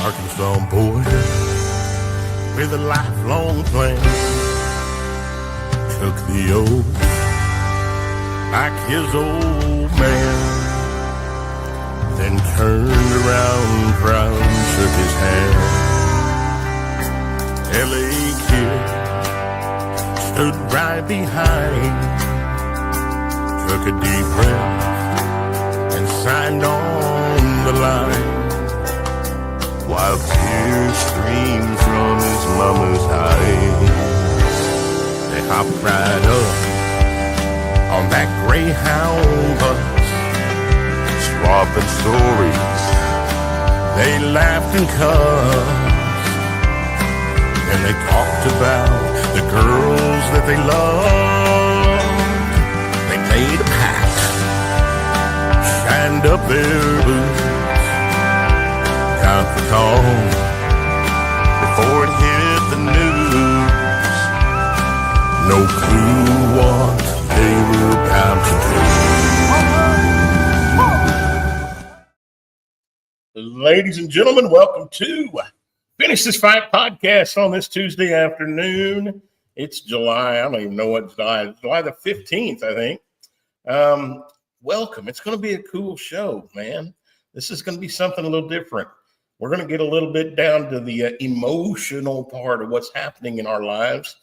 Arkansas boy with a lifelong plan took the oath like his old man, then turned around proud and shook his hand. L.A. Kid stood right behind, took a deep breath and signed on the line, while tears streamed from his mama's eyes. They hopped right up on that Greyhound bus, swapping stories. They laughed and cussed, and they talked about the girls that they loved. They made a pact, shined up their boots, got the call before it hit the news. No clue what they were about to do. Ladies and gentlemen, welcome to Finish This Fight podcast on this Tuesday afternoon. It's July. I don't even know what July is. July the 15th, I think. Welcome. It's going to be a cool show, man. This is going to be something a little different. We're going to get a little bit down to the emotional part of what's happening in our lives.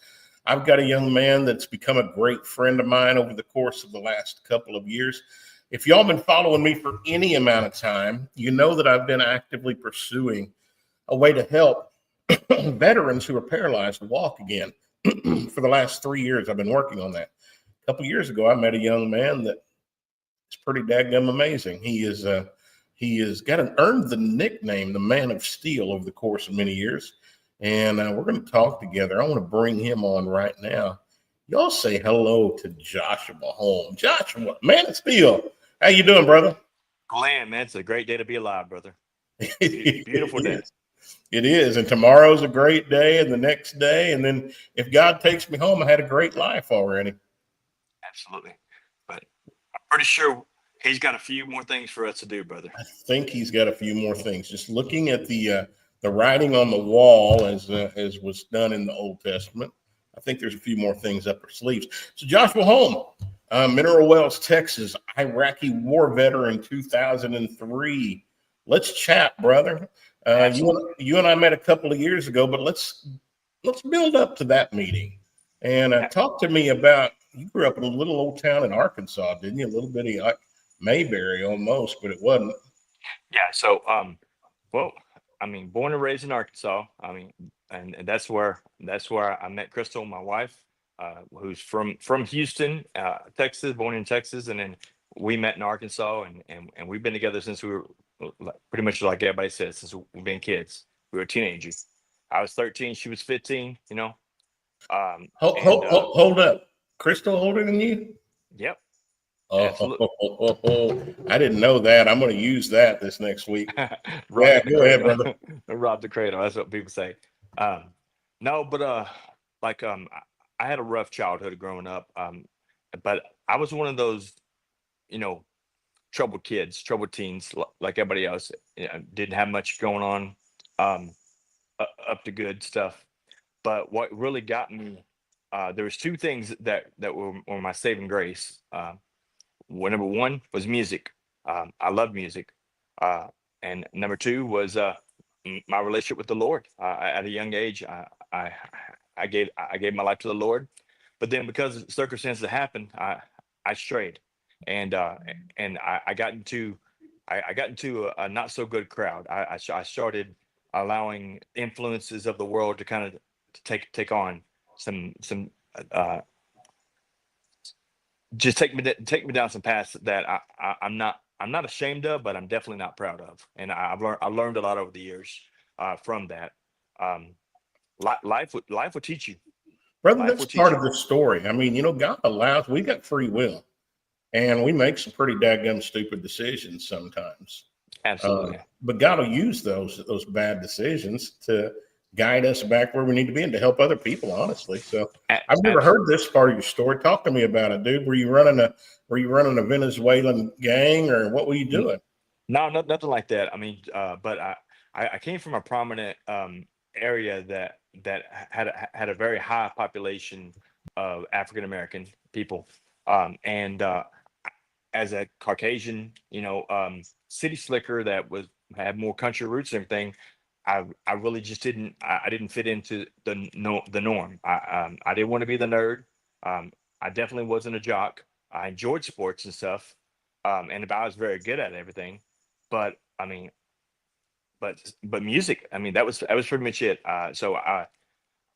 I've got a young man that's become a great friend of mine over the course of the last couple of years. If y'all been following me for any amount of time, you know that I've been actively pursuing a way to help veterans who are paralyzed to walk again. For the last 3 years, I've been working on that. A couple of years ago, I met a young man that is pretty daggum amazing. He has earned the nickname, the Man of Steel, over the course of many years. And we're going to talk together. I want to bring him on right now. Y'all say hello to Joshua Holm. Joshua, Man of Steel. How you doing, brother? Glenn, man, it's a great day to be alive, brother. Beautiful day. It is. And tomorrow's a great day, and the next day. And then if God takes me home, I had a great life already. Absolutely. But I'm pretty sure he's got a few more things for us to do, brother. I think he's got a few more things. Just looking at the writing on the wall, as was done in the Old Testament, I think there's a few more things up our sleeves. So Joshua Holm, Mineral Wells, Texas, Iraqi war veteran, 2003. Let's chat, brother. You and I met a couple of years ago, but let's build up to that meeting and talk to me about. You grew up in a little old town in Arkansas, didn't you? A little bitty like Mayberry almost, but it wasn't. Yeah. So, well, I mean, born and raised in Arkansas. I mean, and that's where I met Crystal, my wife, who's from Houston, Texas, born in Texas, and then we met in Arkansas, and we've been together since we were pretty much like everybody says, since we've been kids. We were teenagers. I was 13, she was 15. You know. Hold up, Crystal older than you? Yep. I didn't know that. I'm going to use that this next week. Go ahead, brother. Rob the cradle. That's what people say. No, but I had a rough childhood growing up. But I was one of those, troubled kids, troubled teens, like everybody else. Didn't have much going on, up to good stuff. But what really got me, there was two things that were my saving grace. Number one was music. I love music. And number two was my relationship with the Lord. At a young age, I gave my life to the Lord, but then because of circumstances that happened, I strayed, and I got into a not so good crowd. I started allowing influences of the world to kind of take on some just take me down some paths that I'm not ashamed of, but I'm definitely not proud of. And I learned a lot over the years from that. Life will teach you, brother. That's part of the story. I mean, God allows. We got free will, and we make some pretty daggum stupid decisions sometimes. Absolutely. But God will use those bad decisions to guide us back where we need to be and to help other people, honestly. So I've never heard this part of your story. Talk to me about it, dude. Were you running a Venezuelan gang, or what were you doing? No, nothing like that. I mean, but I came from a prominent area that had a very high population of African American people, and as a Caucasian, city slicker that was had more country roots and everything, I really just I didn't fit into the norm. I didn't want to be the nerd. I definitely wasn't a jock. I enjoyed sports and stuff, and I was very good at everything. But I mean, but music. I mean, that was pretty much it. I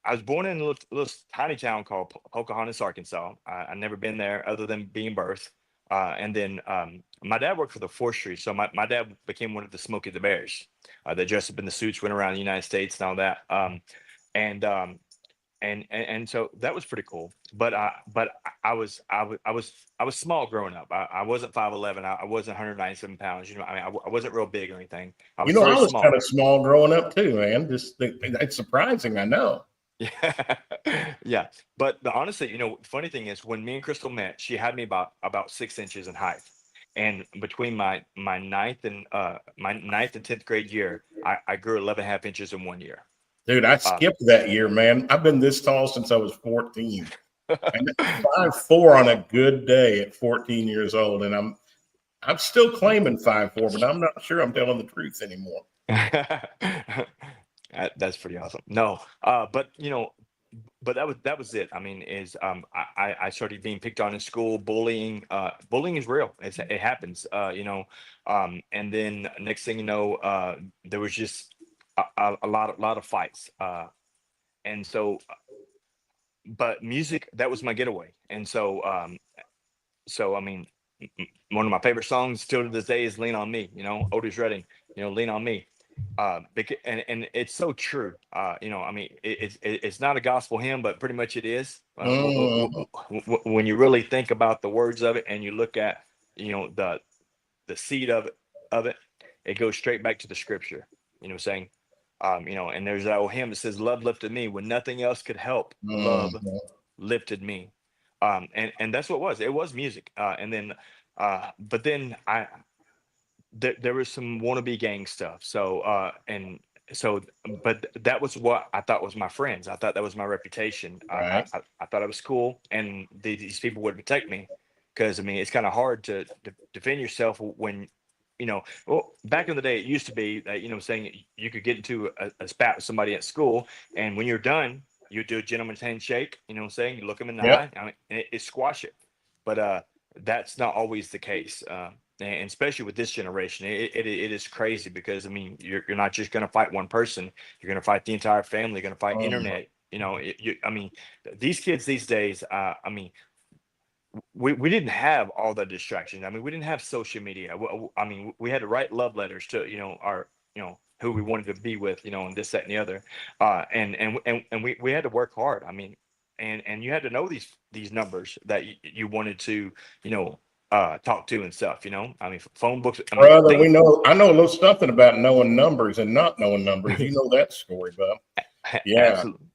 was born in a little tiny town called Pocahontas, Arkansas. I never been there other than being birthed. And then my dad worked for the forestry. So my dad became one of the Smokey the Bears. They dressed up in the suits, went around the United States and all that. And and so that was pretty cool. But I was small growing up. I wasn't 5'11". I wasn't 197 pounds. I mean, I wasn't real big or anything. I You was know, very I was kind small. of small growing up too, man. It's surprising, I know. Yeah, yeah. But honestly, funny thing is, when me and Crystal met, she had me about 6 inches in height, and between my ninth and 10th grade year, I grew 11.5 inches in 1 year. Dude, I Uh, skipped that year, man. I've been this tall since I was 14. And 5'4" on a good day at 14 years old. And I'm still claiming 5'4", but I'm not sure I'm telling the truth anymore. that's pretty awesome. No, but that was it. I mean, is I started being picked on in school. Bullying is real. It happens. And then next thing you know, there was just a lot of fights. And so, but music, that was my getaway. And so I mean, one of my favorite songs still to this day is "Lean on Me." Otis Redding. "Lean on Me." And it's so true. I mean, it's not a gospel hymn, but pretty much it is. Mhm. When you really think about the words of it, and you look at the seed of it, it goes straight back to the scripture. Saying, and there's that old hymn that says, "Love lifted me when nothing else could help. Love Mhm. lifted me." And that's what it was. It was music. And then, but then there was some wannabe gang stuff. But that was what I thought was my friends. I thought that was my reputation. Right. I thought I was cool, and these people would protect me, because I mean, it's kind of hard to defend yourself when. Well, back in the day, it used to be that, saying you could get into a spat with somebody at school, and when you're done, you do a gentleman's handshake. Saying you look them in the Yep. eye. I mean, it squash it. But that's not always the case. And especially with this generation, it is crazy, because I mean, you're not just going to fight one person. You're going to fight the entire family. You're going to fight Mhm. internet. I mean, these kids these days. I mean, we didn't have all the distractions. I mean, we didn't have social media. I mean, we had to write love letters to our who we wanted to be with, and this, that, and the other. And we had to work hard. I mean, and you had to know these numbers that you wanted to talk to and stuff. I mean, phone books. I mean, Brother, things. I know a little something about knowing numbers and not knowing numbers. You know that story, Bob. Yeah. Absolutely.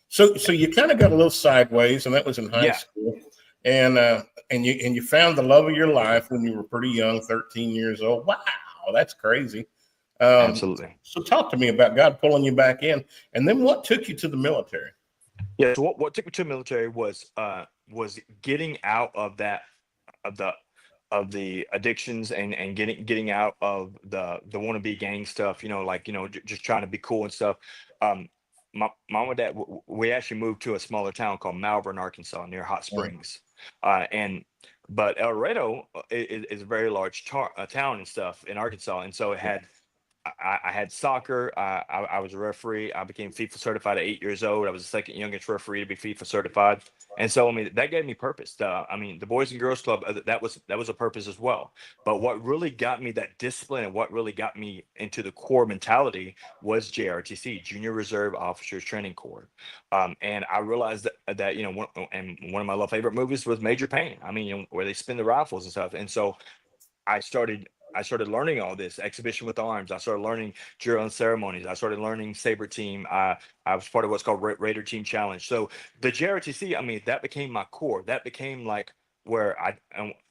So you kind of got a little sideways, and that was in high Yeah. school. And you found the love of your life when you were pretty young, 13 years old. Wow, that's crazy. Um, Absolutely. so talk to me about God pulling you back in, and then what took you to the military? Yeah. So what took me to the military was getting out of that of the addictions, and getting out of the wannabe gang stuff. Like, just trying to be cool and stuff. Um, my mom and dad, we actually moved to a smaller town called Malvern, Arkansas, near Hot Mm, Springs. And But El Dorado is a very large town and stuff in Arkansas, and so it had I had soccer. I was a referee. I became FIFA certified at 8 years old. I was the second youngest referee to be FIFA certified, and so I mean, that gave me purpose. I mean, the Boys and Girls Club, that was a purpose as well. But what really got me that discipline, and what really got me into the core mentality, was JRTC, Junior Reserve Officers Training Corps. And I realized that one of my favorite movies was Major Payne. I mean, where they spin the rifles and stuff, and so I started I started learning all this exhibition with arms. I started learning drill and ceremonies. I started learning saber team. I was part of what's called Raider Team Challenge. So the JRTC, I mean, that became my core. That became like where I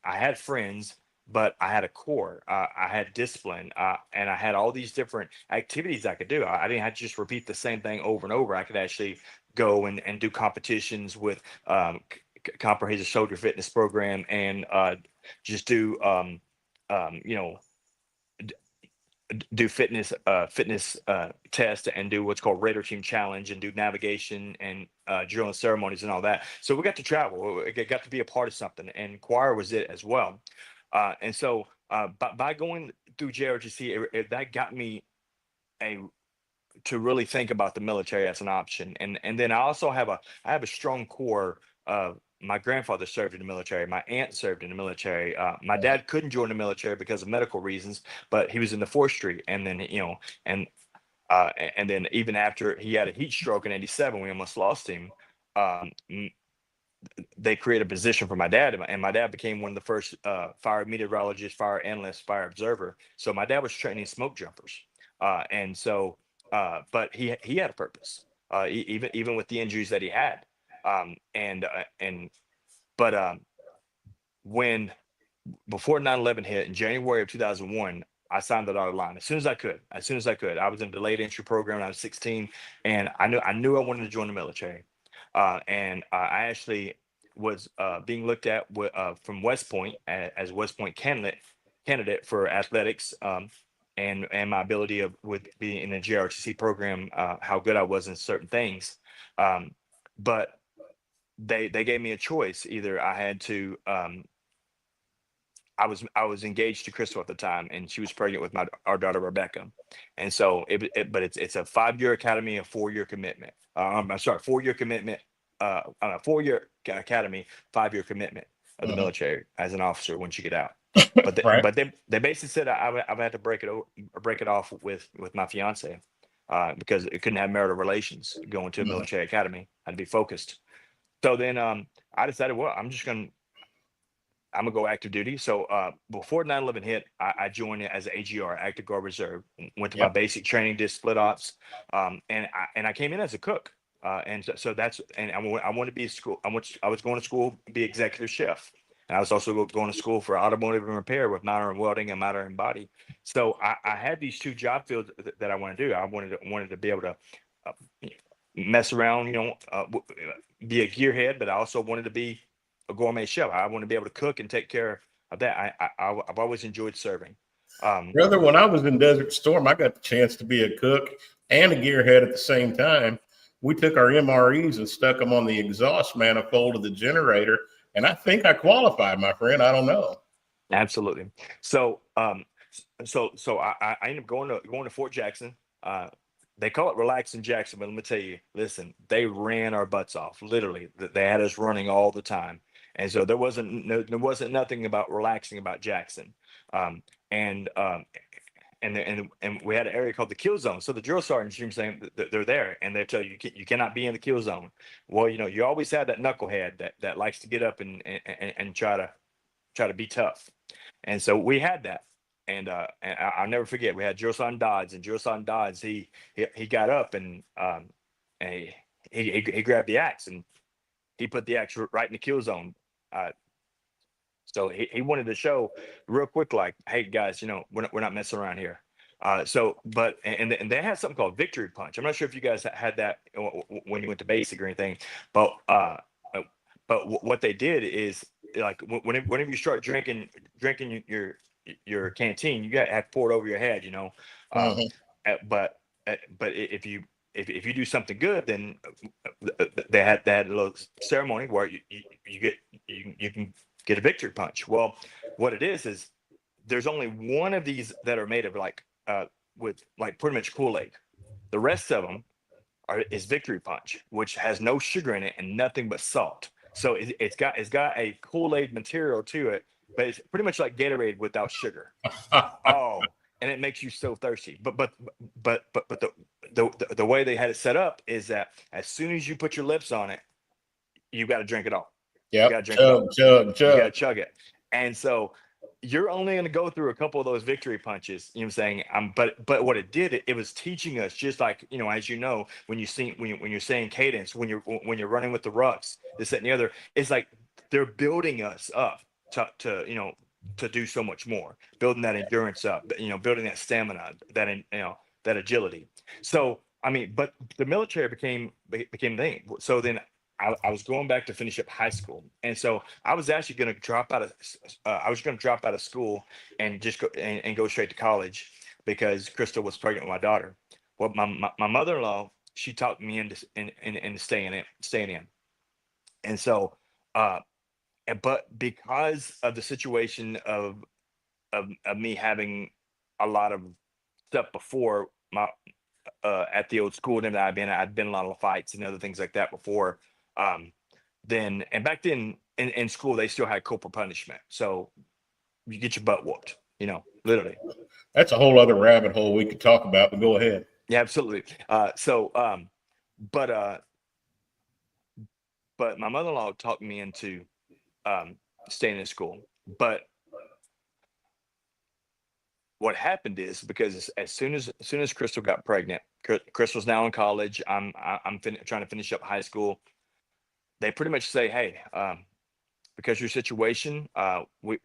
had friends but I had a core. I had discipline, and I had all these different activities I could do. I didn't have to just repeat the same thing over and over. I could actually go and do competitions with comprehensive soldier fitness program, and just do you know, do fitness test, and do what's called Raider Team Challenge, and do navigation and drill and ceremonies and all that. So we got to travel. We got to be a part of something, and choir was it as well. And so by going through JRTC, that got me a to really think about the military as an option. And then I have a strong core. My grandfather served in the military. My aunt served in the military. My dad couldn't join the military because of medical reasons, but he was in the forestry. And then, and then even after he had a heat stroke in '87, we almost lost him. Um, they created a position for my dad, and my dad became one of the first fire meteorologists, fire analysts, fire observer. So my dad was training smoke jumpers, and so, but he had a purpose, even with the injuries that he had, and but when before 9/11 hit in January of 2001. I signed the dotted line as soon as I could. As soon as I could, I was in a delayed entry program when I was 16, and I knew I wanted to join the military. And I actually was being looked at from West Point as West Point candidate for athletics, and my ability of with being in the JRTC program, how good I was in certain things. Um, but they gave me a choice. Either I had to I was engaged to Crystal at the time, and she was pregnant with our daughter Rebecca, and so but it's a 5-year academy, a 4-year commitment. I'm sorry, 4-year commitment, 4-year academy, 5-year commitment of the Mhm. military as an officer once you get out. But Right. they basically said I had to break it off with my fiance, because it couldn't have marital relations going to a Mhm. military academy. I'd be focused. So then I decided, well, I'm gonna go active duty. So before 9/11 hit, I joined it as an AGR, Active Guard Reserve. Went to my Yep. basic training, did split ops, and I came in as a cook. And so that's and I want to be a school. I was going to school to be executive chef, and I was also going to school for automotive and repair with minor in welding and minor in body. So I had these two job fields that I want to do. I wanted to be able to uh, mess around, be a gearhead, but I also wanted to be a gourmet chef. I want to be able to cook and take care of that. I've always enjoyed serving. Um, Brother, when I was in Desert Storm, I got the chance to be a cook and a gearhead at the same time. We took our MREs and stuck them on the exhaust manifold of the generator, and I think I qualified, my friend. I don't know. Absolutely. So, I ended up going to Fort Jackson. Uh, they call it Relax in Jackson, but let me tell you, listen, they ran our butts off. Literally, they had us running all the time, and so there wasn't nothing about relaxing about Jackson. Um, and and we had an area called the kill zone. So the drill sergeants, you know, saying that they're there, and they tell you you cannot be in the kill zone. Well, you always have that knucklehead that likes to get up and try to be tough. And so we had that. And I'll never forget, we had Josan Dodds, and Josan Dodds, he got up, and he grabbed the axe, and he put the axe right in the kill zone. Uh, so he wanted to show real quick, like, hey guys, we're not messing around here. And they had something called victory punch. I'm not sure if you guys had that when you went to basic or anything, but uh, what they did is, like, whenever you start drinking your canteen, you got to have pour it over your head, um, Mhm. but if you do something good, then they had a little ceremony where you get you can get a victory punch. Well, what it is there's only one of these that are made of, like, with, like, pretty much Kool-Aid. The rest of them is victory punch, which has no sugar in it and nothing but salt. So it's got a Kool-Aid material to it, but it's pretty much like Gatorade without sugar. Oh, and it makes you so thirsty. But the way they had it set up is that as soon as you put your lips on it, you got to drink it all. You got Yep. to drink it all. Chug, chug, You got chug. to chug it. And so you're only going to go through a couple of those victory punches. You know what I'm saying? But what it did, it was teaching us, just like, as when you sing, when you're saying cadence, when you're running with the rucks, this, that, and the other. It's like they're building us up to to do so much more, building that endurance up, building that stamina, that agility. So, I mean, but the military became the thing. So then I was going back to finish up high school. And so I was actually going to drop out of, school and just go and go straight to college because Crystal was pregnant with my daughter. Well, my mother-in-law, she talked me into staying in. And so, but because of the situation of me having a lot of stuff before my at the old school that I'd been in a lot of fights and other things like that before. Then and back then in school they still had corporal punishment, so you get your butt whooped, literally. That's a whole other rabbit hole we could talk about, but go ahead. Yeah, absolutely. But my mother-in-law talked me into staying in school. But what happened is because as soon as Crystal got pregnant, Crystal's now in college. I'm trying to finish up high school. They pretty much say, hey, because your situation, we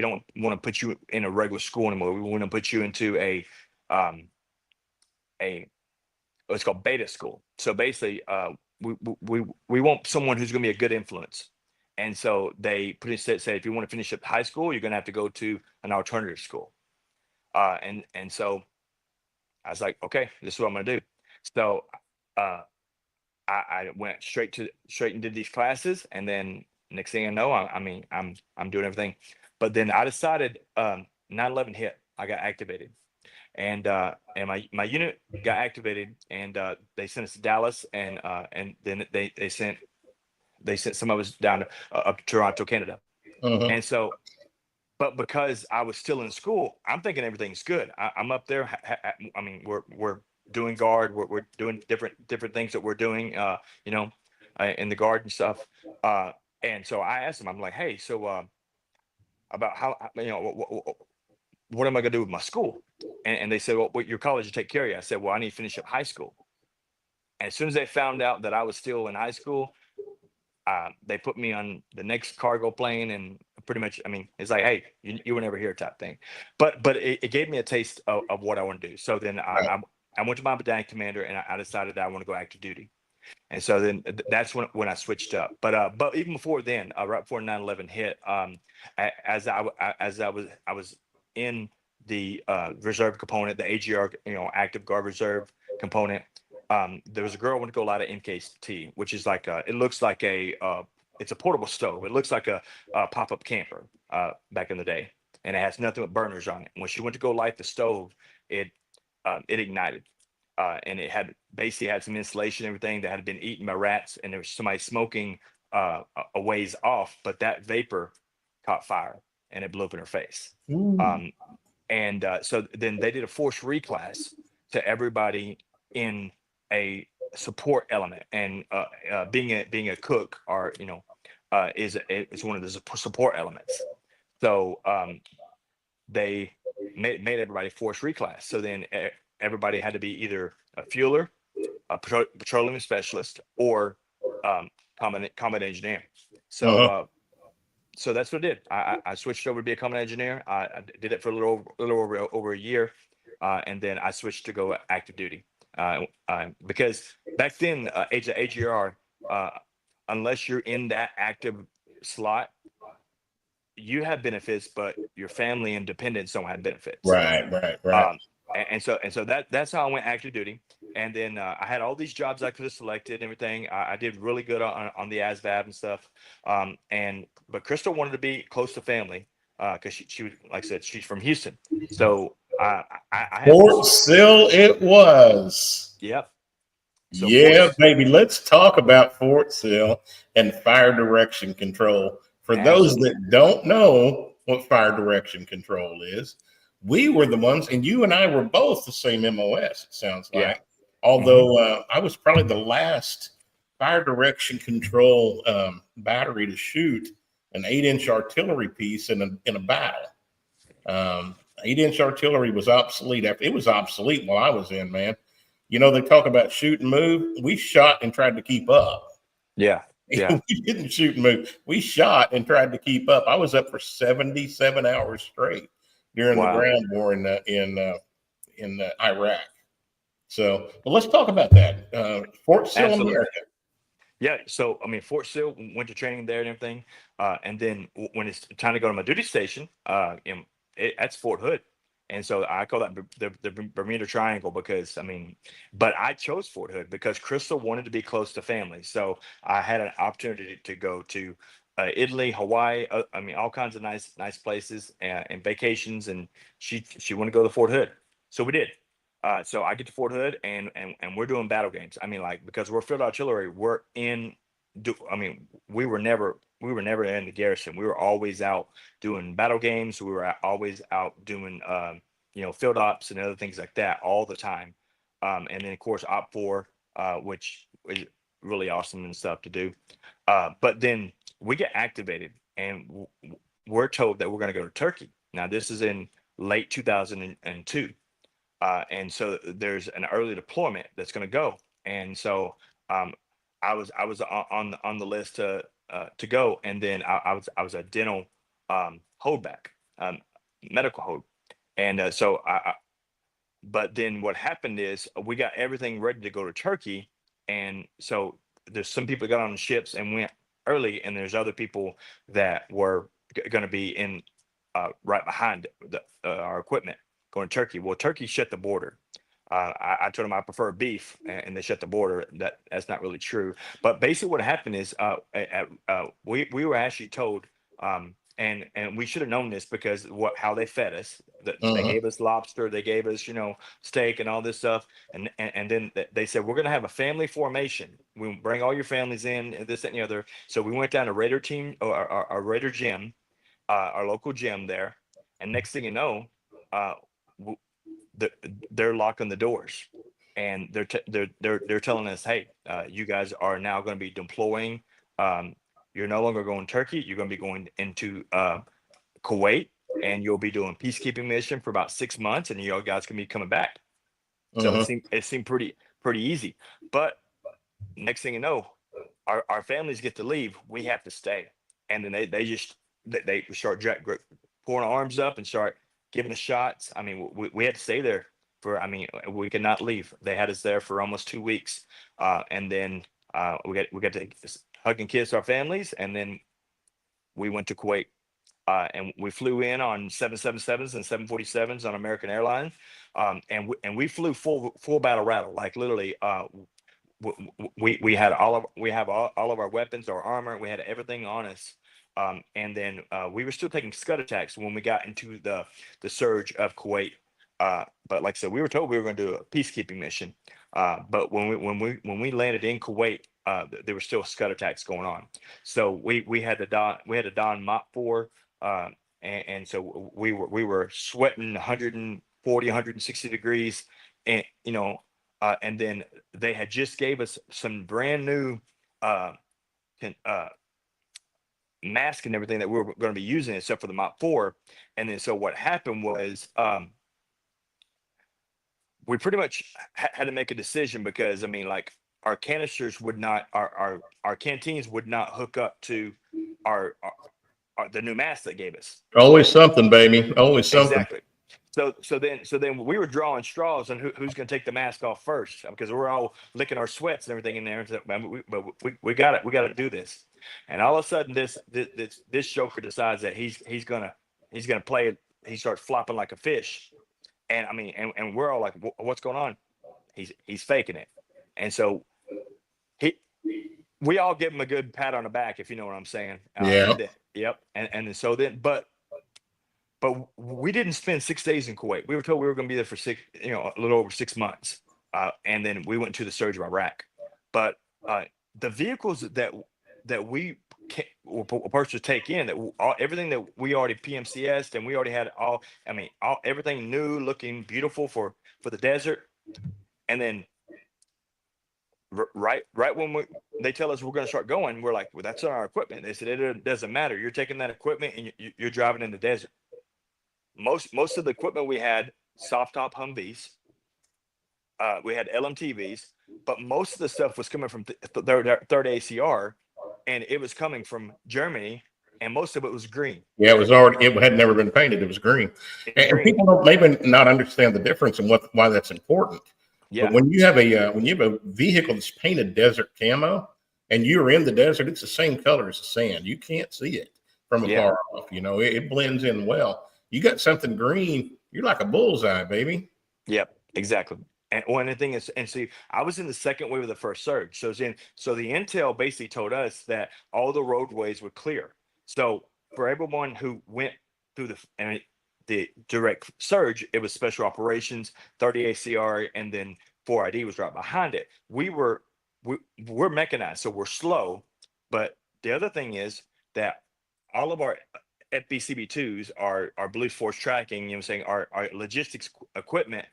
don't want to put you in a regular school anymore. We want to put you into a what's called beta school. So basically, we want someone who's going to be a good influence. And so they pretty much say, if you want to finish up high school, you're going to have to go to an alternative school. And so I was like, okay, this is what I'm going to do. So I went straight and did these classes, and then next thing I know, I'm doing everything. But then I decided 9/11 hit. I got activated, and my unit got activated, and they sent us to Dallas, and then they sent some of us down to up to Toronto, Canada. And so, but because I was still in school, I'm thinking everything's good. I'm up there. We're doing guard. We're doing different things that we're doing, in the guard and stuff. And so I asked them, I'm like, hey, so about how, what am I going to do with my school? And they said, well, your college will take care of you. I said, well, I need to finish up high school. And as soon as they found out that I was still in high school, they put me on the next cargo plane, and pretty much, it's like, hey, you were never here type thing. But it gave me a taste of what I want to do. So then I went to my battalion commander, and I decided that I want to go active duty. And so then that's when I switched up. But even before then, right before 9/11 hit, as I was in the reserve component, the AGR, active guard reserve component. There was a girl who went to go light an MKT, which is like it looks like it's a portable stove. It looks like a pop-up camper back in the day, and it has nothing but burners on it. When she went to go light the stove, it ignited, and it had basically had some insulation, and everything that had been eaten by rats, and there was somebody smoking a ways off, but that vapor caught fire and it blew up in her face. So then they did a forced reclass to everybody in a support element, and being a cook is one of the support elements. So they made everybody force reclass. So then everybody had to be either a fueler, a petroleum specialist, or combat engineer. So so that's what I did. I switched over to be a combat engineer. I did it for a little over a year, and then I switched to go active duty. Because back then, AGR, unless you're in that active slot, you have benefits, but your family and dependents don't have benefits. Right. And so that's how I went active duty. And then I had all these jobs I could have selected and everything. I did really good on the ASVAB and stuff. But Crystal wanted to be close to family because she was, like I said, she's from Houston. So I Fort Sill it was. Yep. So baby. Let's talk about Fort Sill and fire direction control. For those that don't know what fire direction control is, we were the ones, and you and I were both the same MOS, it sounds like. Yeah. Although I was probably the last fire direction control battery to shoot an 8-inch artillery piece in a battle. 8-inch artillery was obsolete. It was obsolete while I was in, man. They talk about shoot and move. We shot and tried to keep up. Yeah. Yeah. We didn't shoot and move. We shot and tried to keep up. I was up for 77 hours straight during the Wow. ground war in Iraq. So, well, let's talk about that. Fort Sill, Absolutely. America. Yeah. So, I mean, Fort Sill, went to training there and everything. And then when it's time to go to my duty station, that's Fort Hood. And so I call that the Bermuda Triangle because, I mean, but I chose Fort Hood because Crystal wanted to be close to family. So I had an opportunity to go to Italy, Hawaii, I mean, all kinds of nice places and vacations. And she wanted to go to Fort Hood. So we did. So I get to Fort Hood and we're doing battle games. I mean, like because we're field artillery, we're in. I mean, we were never in the garrison. We were always out doing battle games. We were always out doing field ops and other things like that all the time. And then of course Op 4, which is really awesome and stuff to do. But then we get activated and we're told that we're going to go to Turkey. Now this is in late 2002. And so there's an early deployment that's going to go. And so um, I was on the list to go, and then I was a dental holdback, um, medical hold, and but then what happened is we got everything ready to go to Turkey, and so there's some people got on the ships and went early, and there's other people that were going to be in right behind our equipment going to Turkey. Well, Turkey shut the border. I told them I prefer beef, and they shut the border. That's not really true. But basically, what happened is we were actually told, and we should have known this because how they fed us. They Uh-huh. gave us lobster, they gave us steak and all this stuff, and then they said we're going to have a family formation. We bring all your families in, and this that, and the other. So we went down to Raider team or our Raider gym, our local gym there, and next thing you know, uh, w- the, they're locking the doors, and they're telling us, hey, you guys are now going to be deploying. Um, you're no longer going to Turkey. You're going to be going into Kuwait, and you'll be doing peacekeeping mission for about 6 months, and you guys can be coming back. So Uh-huh. it seemed pretty easy. But next thing you know, our families get to leave. We have to stay, and then they start pouring arms up and start giving us shots. I mean, we had to stay there for. I mean, we could not leave. They had us there for almost 2 weeks, and then we got to hug and kiss our families, and then we went to Kuwait. And we flew in on 777s and 747s on American Airlines, and we flew full battle rattle, like literally. We had all of our weapons, our armor, we had everything on us. And then we were still taking scud attacks when we got into the surge of Kuwait. But like I said, we were told we were going to do a peacekeeping mission. But when we landed in Kuwait, there were still scud attacks going on. So we had the Don Mop 4, and so we were sweating 140, 160 degrees, and and then they had just gave us some brand new uh, uh, mask and everything that we were going to be using, except for the Mop 4. And then so what happened was we pretty much had to make a decision because I mean, like our canisters would not, our canteens would not hook up to the new mask they gave us. Always So something, baby. Always something. exactly. So then we were drawing straws on who's going to take the mask off first because we're all licking our sweats and everything in there. So, I mean, we got it. We got to do this. And all of a sudden, this Joker decides that he's gonna play it. He starts flopping like a fish, and I mean, and we're all like, What's going on?" He's faking it, and so he we all give him a good pat on the back, if you know what I'm saying. Yeah. And then, yep, and so then, but we didn't spend 6 days in Kuwait. We were told we were going to be there for a little over 6 months, and then we went to the surge of Iraq. But the vehicles that we were supposed to take in, everything that we already PMCS'd and we already had all. I mean, everything new, looking beautiful for the desert, and then right when they tell us we're going to start going, we're like, well, that's our equipment. They said it doesn't matter. You're taking that equipment and you're driving in the desert. Most of the equipment we had soft top Humvees, we had LMTVs, but most of the stuff was coming from third ACR, and it was coming from Germany, and most of it was green. Yeah, it was already. It had never been painted. It was green, and Green. people don't maybe not understand the difference and why that's important. But Yeah. when you have a vehicle that's painted desert camo, and you're in the desert, it's the same color as the sand. You can't see it from Yeah. afar off. You know, it blends in well. You got something green, you're like a bullseye, baby. Yep, exactly. And one of the thing is, and see, I was in the second wave of the first surge. So the intel basically told us that all the roadways were clear. So for everyone who went through the direct surge, it was special operations, 30 ACR, and then 4ID was right behind it. We're mechanized, so we're slow. But the other thing is that all of our FBCB2s, our Blue Force tracking, you know, what I'm saying our logistics equipment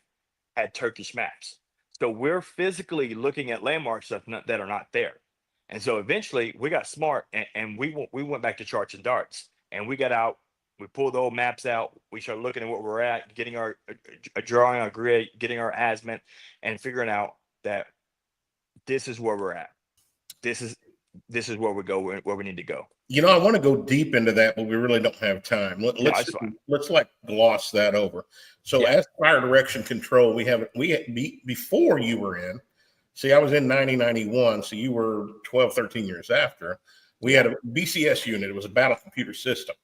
had Turkish maps. So we're physically looking at landmarks that are not there. And so eventually we got smart, and we went back to charts and darts, and we got out, we pulled the old maps out, we started looking at what we're at, getting our drawing our grid, getting our azimuth, and figuring out that this is where we're at. This is where we go, where we need to go. You know, I want to go deep into that, but we really don't have time. Let's like gloss that over. So, Yeah. as fire direction control, before you were in. See, I was in 1991, so you were 12, 13 years after. We had a BCS unit. It was a battle computer system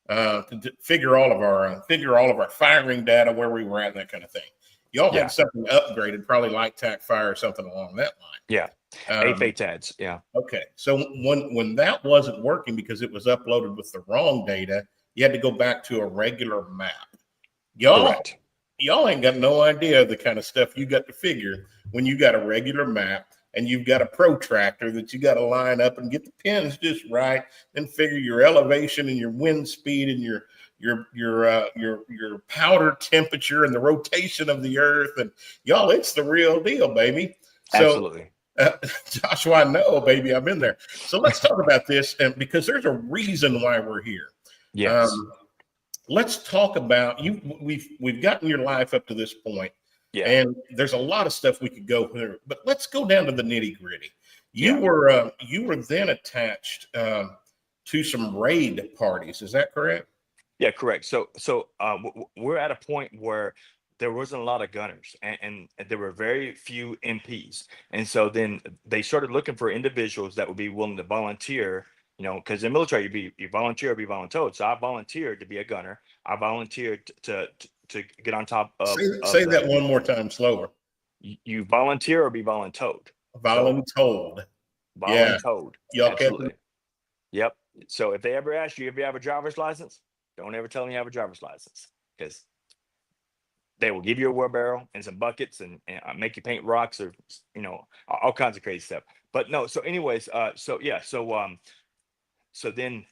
to figure all of our firing data, where we were at, and that kind of thing. Y'all had something upgraded, probably light tac fire or something along that line. Yeah. AFATADs. Yeah. Okay. So when that wasn't working because it was uploaded with the wrong data, you had to go back to a regular map. Correct. Y'all ain't got no idea the kind of stuff you got to figure when you got a regular map and you've got a protractor that you got to line up and get the pins just right, then figure your elevation and your wind speed and your powder temperature and the rotation of the earth, and y'all, it's the real deal, baby. So, absolutely. Joshua, I know, baby, I've been there. So let's talk about this, and because there's a reason why we're here. Yes. Let's talk about you. We've gotten your life up to this point. Yeah. And there's a lot of stuff we could go through, but let's go down to the nitty gritty. You were then attached to some raid parties. Is that correct? Yeah, correct. So we're at a point where there wasn't a lot of gunners, and there were very few MPs, and so then they started looking for individuals that would be willing to volunteer. You know, because in the military, you volunteer or be voluntold. So I volunteered to be a gunner. I volunteered to get on top of. Say that one more time slower. You volunteer or be voluntold. Voluntold. Voluntold. Yeah. Absolutely. Yep. So if they ever ask you if you have a driver's license, don't ever tell them you have a driver's license, because they will give you a wheelbarrow and some buckets and make you paint rocks, or all kinds of crazy stuff. But no. So anyways, so then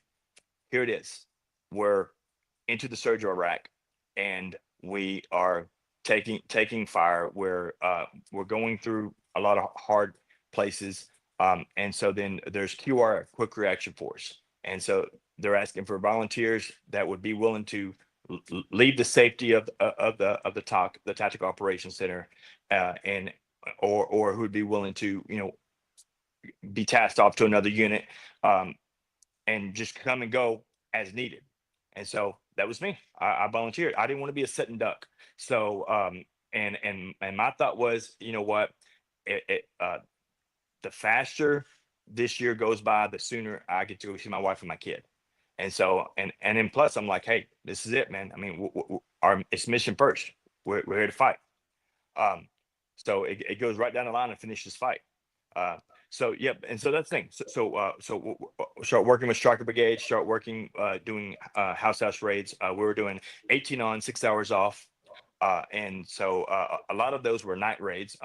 here it is. We're into the surge of Iraq, and we are taking fire. We're going through a lot of hard places. And so then there's QR, Quick Reaction Force. And so they're asking for volunteers that would be willing to leave the safety of the Tactical Operations Center, or who would be willing to be tasked off to another unit, and just come and go as needed. And so that was me. I volunteered. I didn't want to be a sitting duck. So and my thought was, you know what, the faster this year goes by, the sooner I get to go see my wife and my kid. And so, and then plus I'm like, hey, this is it, man. I mean, it's mission first. We're here to fight. So it goes right down the line and finishes fight. So yep, and so that's the thing. So start working with Striker Brigade. Start working, doing house raids. We were doing 18 on, 6 hours off, and so a lot of those were night raids,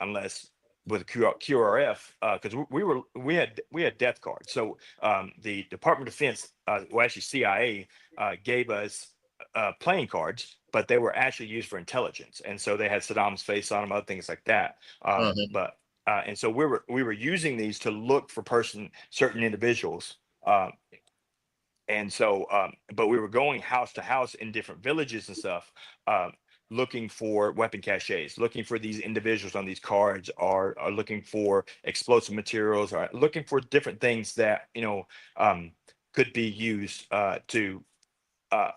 unless with QRF, because we had death cards. So the Department of Defense, well, actually CIA, gave us playing cards, but they were actually used for intelligence, and so they had Saddam's face on them, other things like that. But and so we were using these to look for certain individuals. And so, but we were going house to house in different villages and stuff. looking for weapon caches, looking for these individuals on these cards, are looking for explosive materials, or looking for different things that could be used to uh,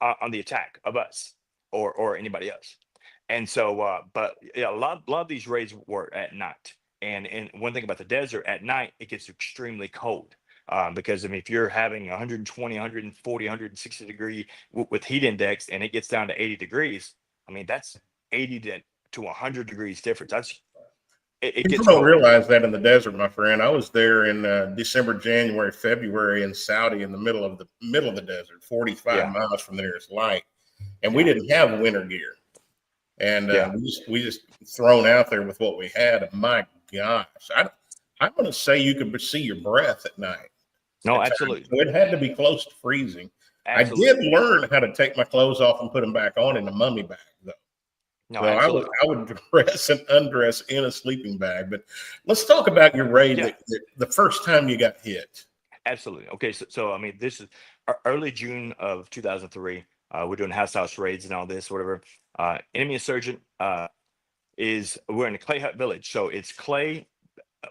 on the attack of us or anybody else. And so, but yeah, a lot of these raids were at night. And one thing about the desert, at night it gets extremely cold. Because I mean, if you're having 120, 140, 160 degree with heat index, and it gets down to 80 degrees, I mean that's 80 to 100 degrees difference. It People gets don't cold. realize that in the desert, my friend. I was there in December, January, February in Saudi, in the middle of the desert, 45 Yeah, miles from the nearest light, and we yeah, didn't have winter gear, and yeah. we just thrown out there with what we had. And my gosh, I'm going to say you could see your breath at night No, at times. absolutely, So it had to be close to freezing. I did absolutely. learn how to take my clothes off and put them back on in a mummy bag, though. No, So I would absolutely. I would dress and undress in a sleeping bag. But let's talk about your raid Yeah. that the first time you got hit. Absolutely. Okay. So I mean, this is early June of 2003. We're doing house raids and all this, whatever. Enemy insurgent we're in a clay hut village. So it's clay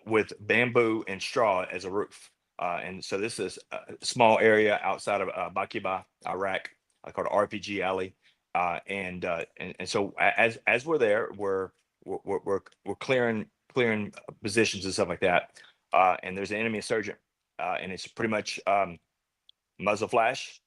with bamboo and straw as a roof. And so this is a small area outside of Bakiba, Iraq, called RPG Alley. And so as we're there, we're clearing positions and stuff like that. And there's an enemy insurgent, and it's pretty much muzzle flash.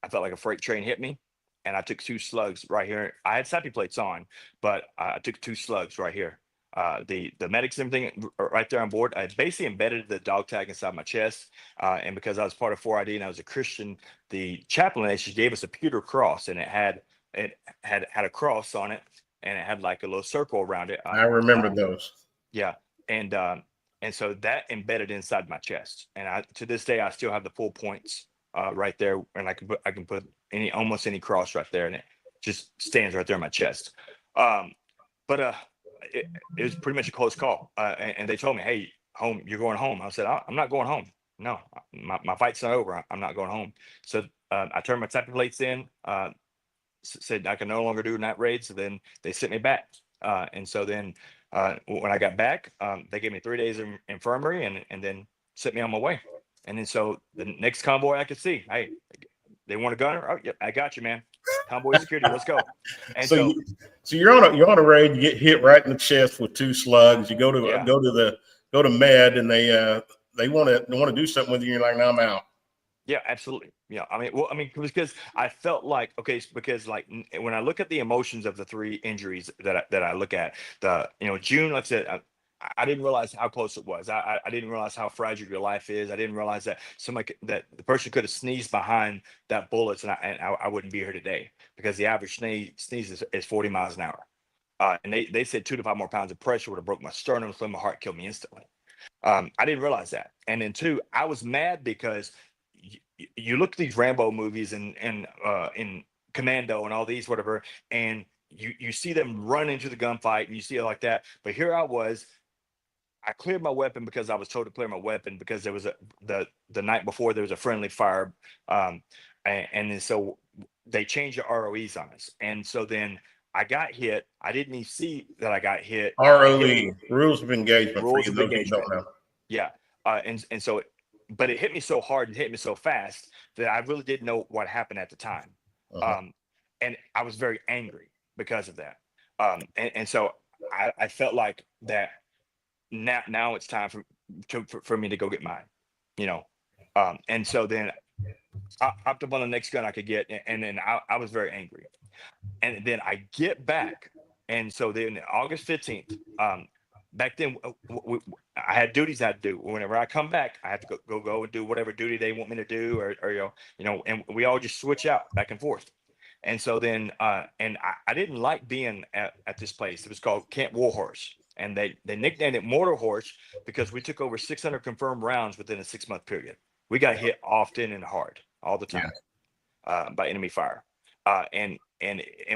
I felt like a freight train hit me, and I took two slugs right here. I had sappy plates on, but I took two slugs right here. The medics and everything right there on board. I basically embedded the dog tag inside my chest, and because I was part of 4ID and I was a Christian, the chaplain actually gave us a pewter cross, and it had a cross on it, and it had like a little circle around it. I remember those. Yeah, and so that embedded inside my chest, and to this day I still have the full points right there, and I can put almost any cross right there, and it just stands right there in my chest. Um, but it was pretty much a close call, and they told me, "Hey, home, you're going home." I said, "I'm not going home. No, my fight's not over. I'm not going home." So I turned my tapping plates in. Said I can no longer do night raids. So then they sent me back. And so then when I got back, they gave me 3 days in infirmary, and then sent me on my way. And then so the next convoy I could see, hey, they want a gunner? Oh, yeah, I got you, man. Convoy security, let's go. And So so, you, so you're on a raid. You get hit right in the chest with two slugs. You go to yeah, go to med, and they want to do something with you. And you're like, no, I'm out. yeah, absolutely. Yeah, I mean, well, I mean, because I felt like, okay, because like when I look at the emotions of the three injuries that I look at, June, like I said, I didn't realize how close it was. I didn't realize how fragile your life is. I didn't realize that that the person could have sneezed behind that bullets, and I wouldn't be here today, because the average sneeze is 40 miles an hour. And they said 2 to 5 more pounds of pressure would have broke my sternum, split my heart, killed me instantly. I didn't realize that. And then two, I was mad because you look at these Rambo movies and in Commando and all these whatever, and you see them run into the gunfight and you see it like that. But here I was, I cleared my weapon because I was told to clear my weapon because there was the night before there was a friendly fire, and then so they changed the ROEs on us, and so then I got hit. I didn't even see that I got hit. It hit me. ROE, rules of engagement, for Rules you of those who engagement. don't know. Yeah. And so, but it hit me so hard and hit me so fast that I really didn't know what happened at the time. Uh-huh. Um, and I was very angry because of that. And so I felt like that now it's time for me to go get mine, you know. And so then I hopped up on the next gun I could get, and then I was very angry. And then I get back, and so then August 15th, back then I had duties I had to do. Whenever I come back, I have to go and do whatever duty they want me to do, or and we all just switch out back and forth. And so then and I didn't like being at this place. It was called Camp Warhorse, and they nicknamed it Mortar Horse because we took over 600 confirmed rounds within a 6-month period. We got hit often and hard all the Yeah. time by enemy fire. And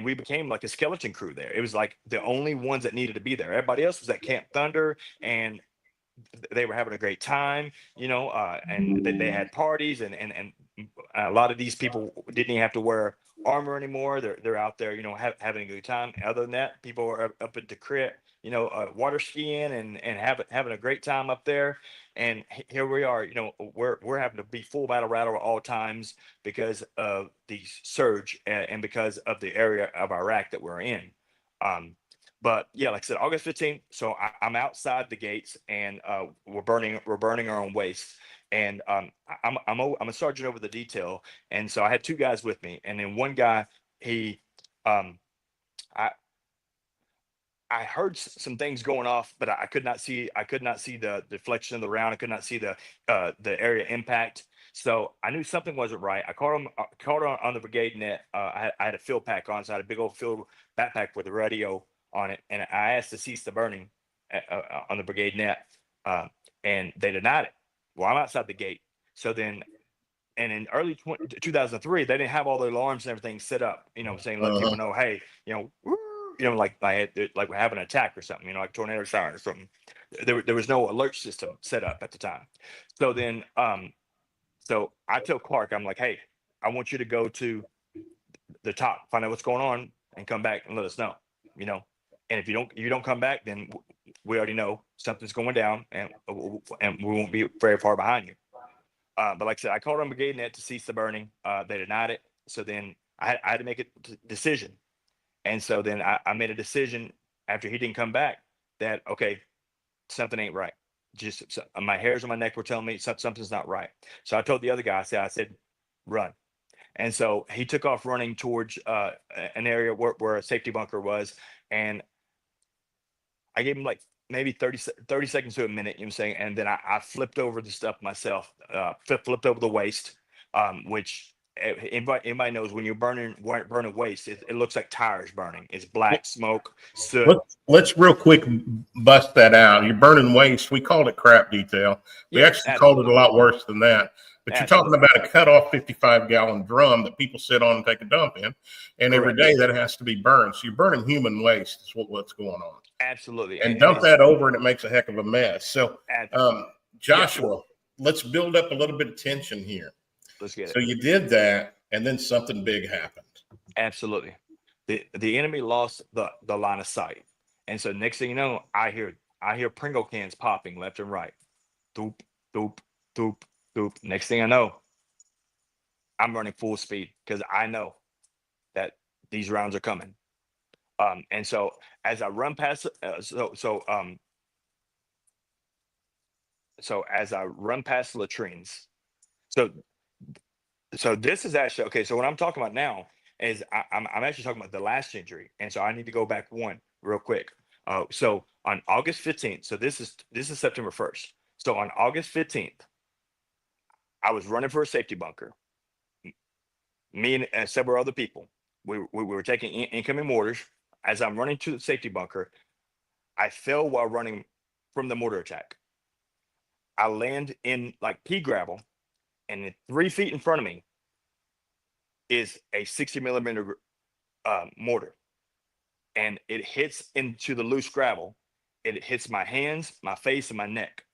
we became like a skeleton crew there. It was like the only ones that needed to be there. Everybody else was at Camp Thunder, and they were having a great time, and they had parties, and a lot of these people didn't even have to wear armor anymore. They're out there, having a good time. Other than that, people are up at the crit, water skiing and having a great time up there. And here we are, we're having to be full battle rattle at all times because of the surge and because of the area of Iraq that we're in. But yeah, like I said, August 15th. So I'm outside the gates, and we're burning our own waste. And I'm a sergeant over the detail, and so I had two guys with me, and then one guy, he, um, I heard some things going off, but I could not see the deflection of the round. I could not see the area impact. So I knew something wasn't right. I called on the brigade net. I had a field pack on, so I had a big old field backpack with a radio on it, and I asked to cease the burning on the brigade net, and they denied it. Well, I'm outside the gate. So then, and in early 2003, they didn't have all the alarms and everything set up, saying, let people know, hey, woo, like we're having an attack or something, like tornado siren or something. There was no alert system set up at the time. So then, so I tell Clark, I'm like, hey, I want you to go to the top, find out what's going on, and come back and let us know, And if you don't come back, then we already know something's going down, and we won't be very far behind you. But like I said, I called on brigade net to cease the burning. They denied it. So then I had to make a decision. And so then I made a decision after he didn't come back that, okay, something ain't right. Just my hairs on my neck were telling me something's not right. So I told the other guy, I said, run. And so he took off running towards an area where a safety bunker was. And I gave him like maybe 30 seconds to a minute, you know what I'm saying? And then I flipped over the stuff myself, flipped over the waste, which anybody knows when you're burning waste, it looks like tires burning. It's black smoke, soot. Let's real quick bust that out. You're burning waste. We called it crap detail. We actually called it a lot worse than that. But you're talking about a cut off 55-gallon drum that people sit on and take a dump in. And every day that has to be burned. So you're burning human waste is what's going on. Absolutely. And dump that over and it makes a heck of a mess. So Joshua, let's build up a little bit of tension here. Let's get it. So you did that, and then something big happened. Absolutely. The enemy lost the line of sight. And so next thing you know, I hear Pringle cans popping left and right. Doop, doop, doop, doop. Next thing I know, I'm running full speed because I know that these rounds are coming. And so as I run past, so as I run past the latrines, so this is actually okay. So what I'm talking about now is I'm actually talking about the last injury, and so I need to go back one real quick. So on August 15th, so this is September 1st. So on August 15th, I was running for a safety bunker. Me and several other people, we were taking incoming mortars. As I'm running to the safety bunker, I fell while running from the mortar attack. I land in like pea gravel, and 3 feet in front of me is a 60 millimeter mortar, and it hits into the loose gravel. It hits my hands, my face, and my neck.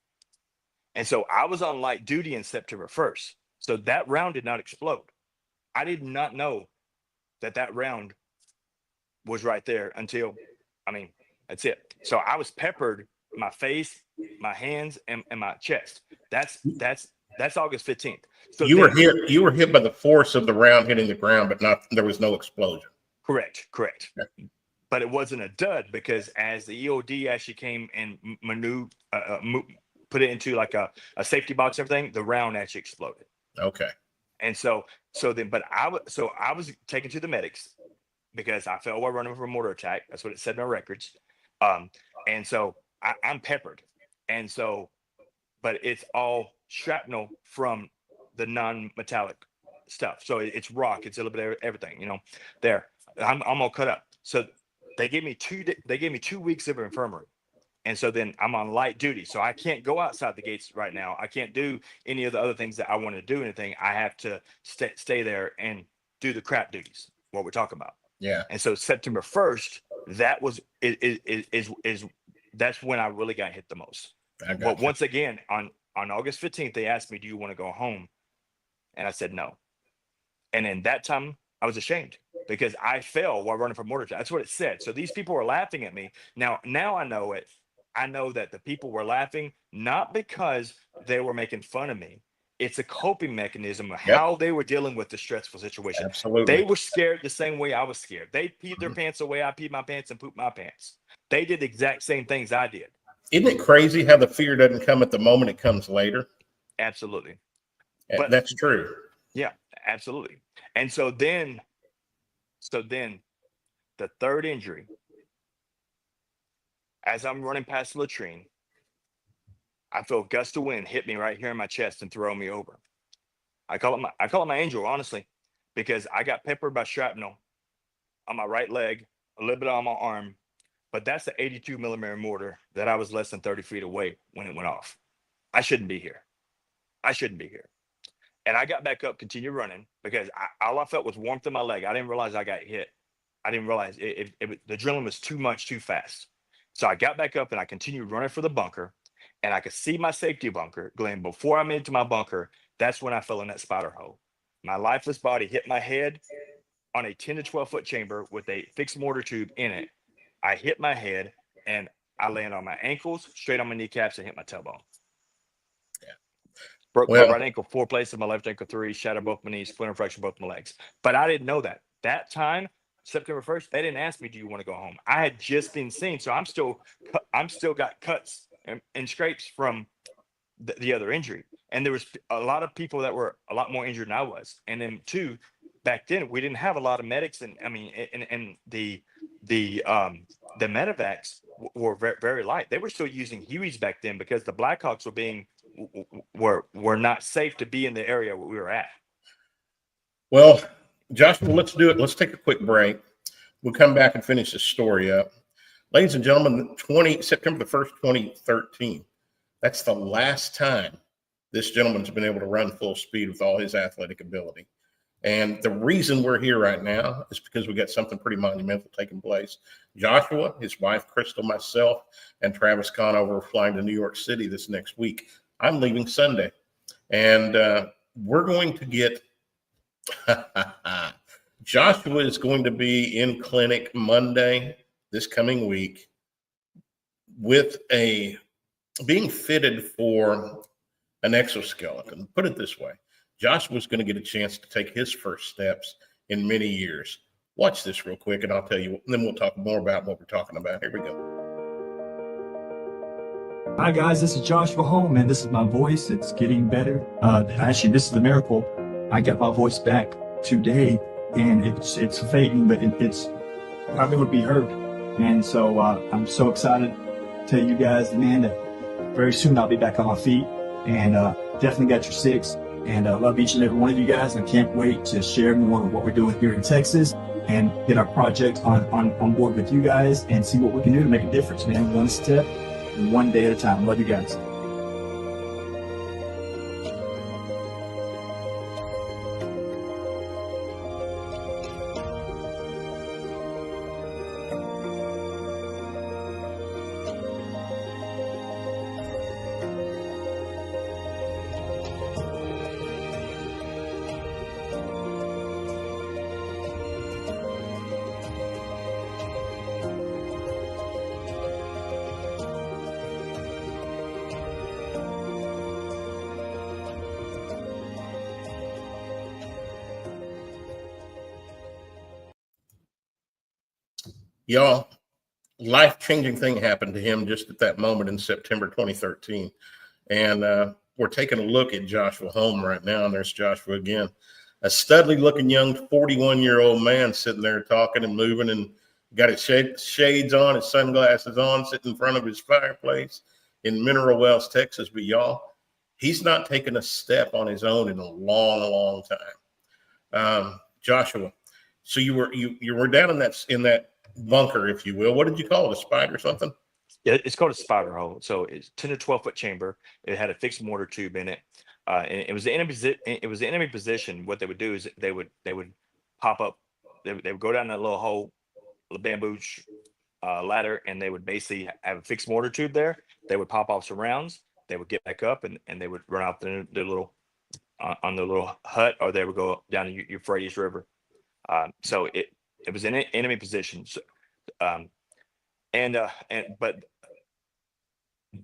And so I was on light duty in September 1st. So that round did not explode. I did not know that round was right there until, that's it. So I was peppered, my face, my hands, and my chest. That's August 15th. So you were hit by the force of the round hitting the ground, but there was no explosion. Correct. Okay. But it wasn't a dud because as the EOD actually came and put it into like a safety box, everything, the round actually exploded. Okay. And so then, but I was taken to the medics because I fell while running from a mortar attack. That's what it said in my records. And so I'm peppered. And so, but it's all shrapnel from the non-metallic stuff. So it's rock. It's a little bit of everything, there. I'm all cut up. So they gave me 2 weeks of infirmary. And so then I'm on light duty. So I can't go outside the gates right now. I can't do any of the other things that I want to do anything. I have to stay there and do the crap duties, what we're talking about. Yeah. And so September 1st, that's when I really got hit the most. But once again, on August 15th, they asked me, do you want to go home? And I said no. And in that time, I was ashamed because I fell while running from mortar. That's what it said. So these people were laughing at me. Now I know it. I know that the people were laughing not because they were making fun of me. It's a coping mechanism of Yep. how they were dealing with the stressful situation. Absolutely. They were scared the same way I was scared. They peed their Mhm. pants away. I peed my pants and pooped my pants. They did the exact same things I did. Isn't it crazy how the fear doesn't come at the moment, it comes later? Absolutely. But That's true. yeah, absolutely. And so then the third injury, as I'm running past the latrine, I feel a gust of wind hit me right here in my chest and throw me over. I call it my angel, honestly, because I got peppered by shrapnel on my right leg, a little bit on my arm, but that's the 82 millimeter mortar that I was less than 30 feet away when it went off. I shouldn't be here. I shouldn't be here. And I got back up, continued running because all I felt was warmth in my leg. I didn't realize I got hit. I didn't realize the adrenaline was too much, too fast. So I got back up and I continued running for the bunker, and I could see my safety bunker. Glenn, before I made it to my bunker, that's when I fell in that spider hole. My lifeless body hit my head on a 10 to 12-foot chamber with a fixed mortar tube in it. I hit my head and I landed on my ankles, straight on my kneecaps, and hit my tailbone. Broke my Well, right ankle 4 places, my left ankle 3, shattered both my knees, splinter fractured both my legs. But I didn't know that. That time, September 1st, they didn't ask me, "Do you want to go home?" I had just been seen, so I'm still got cuts and scrapes from the other injury. And there was a lot of people that were a lot more injured than I was. And then two, back then we didn't have a lot of medics, and I mean, and the medevacs were very, very light. They were still using Hueys back then because the Blackhawks were not safe to be in the area where we were at. well, Joshua, let's do it. Let's take a quick break. We'll come back and finish this story up. Ladies and gentlemen, September the 1st, 2013. That's the last time this gentleman's been able to run full speed with all his athletic ability. And the reason we're here right now is because we got something pretty monumental taking place. Joshua, his wife, Crystal, myself, and Travis Conover are flying to New York City this next week. I'm leaving Sunday. And we're going to get Joshua is going to be in clinic Monday this coming week with being fitted for an exoskeleton. Put it this way, Joshua's going to get a chance to take his first steps in many years. Watch this real quick and I'll tell you, and then we'll talk more about what we're talking about. Here we go. Hi guys, this is Joshua Holm, and this is my voice. It's getting better. Actually, this is the miracle. I got my voice back today, and it's fading, but it's probably would be heard. And so I'm so excited to tell you guys, man, that very soon I'll be back on my feet, and definitely got your six. And I love each and every one of you guys, and I can't wait to share more of what we're doing here in Texas and get our project on board with you guys and see what we can do to make a difference, man. One step, one day at a time. Love you guys. Y'all, life-changing thing happened to him just at that moment in September 2013. And we're taking a look at Joshua Holm right now, and there's Joshua again. A studly looking young 41-year-old man sitting there talking and moving and got his shades on, his sunglasses on, sitting in front of his fireplace in Mineral Wells, Texas. But y'all, he's not taken a step on his own in a long, long time. Joshua, so you were down in that bunker, if you will. What did you call it? A spider or something? Yeah, it's called a spider hole. So it's 10 to 12-foot chamber. It had a fixed mortar tube in it. And it was the enemy position. What they would do is they would pop up. They would go down that little hole, the bamboo ladder, and they would basically have a fixed mortar tube there. They would pop off some rounds. They would get back up and they would run out the little on the little hut, or they would go down the Euphrates River. So it was in enemy position. So, um, but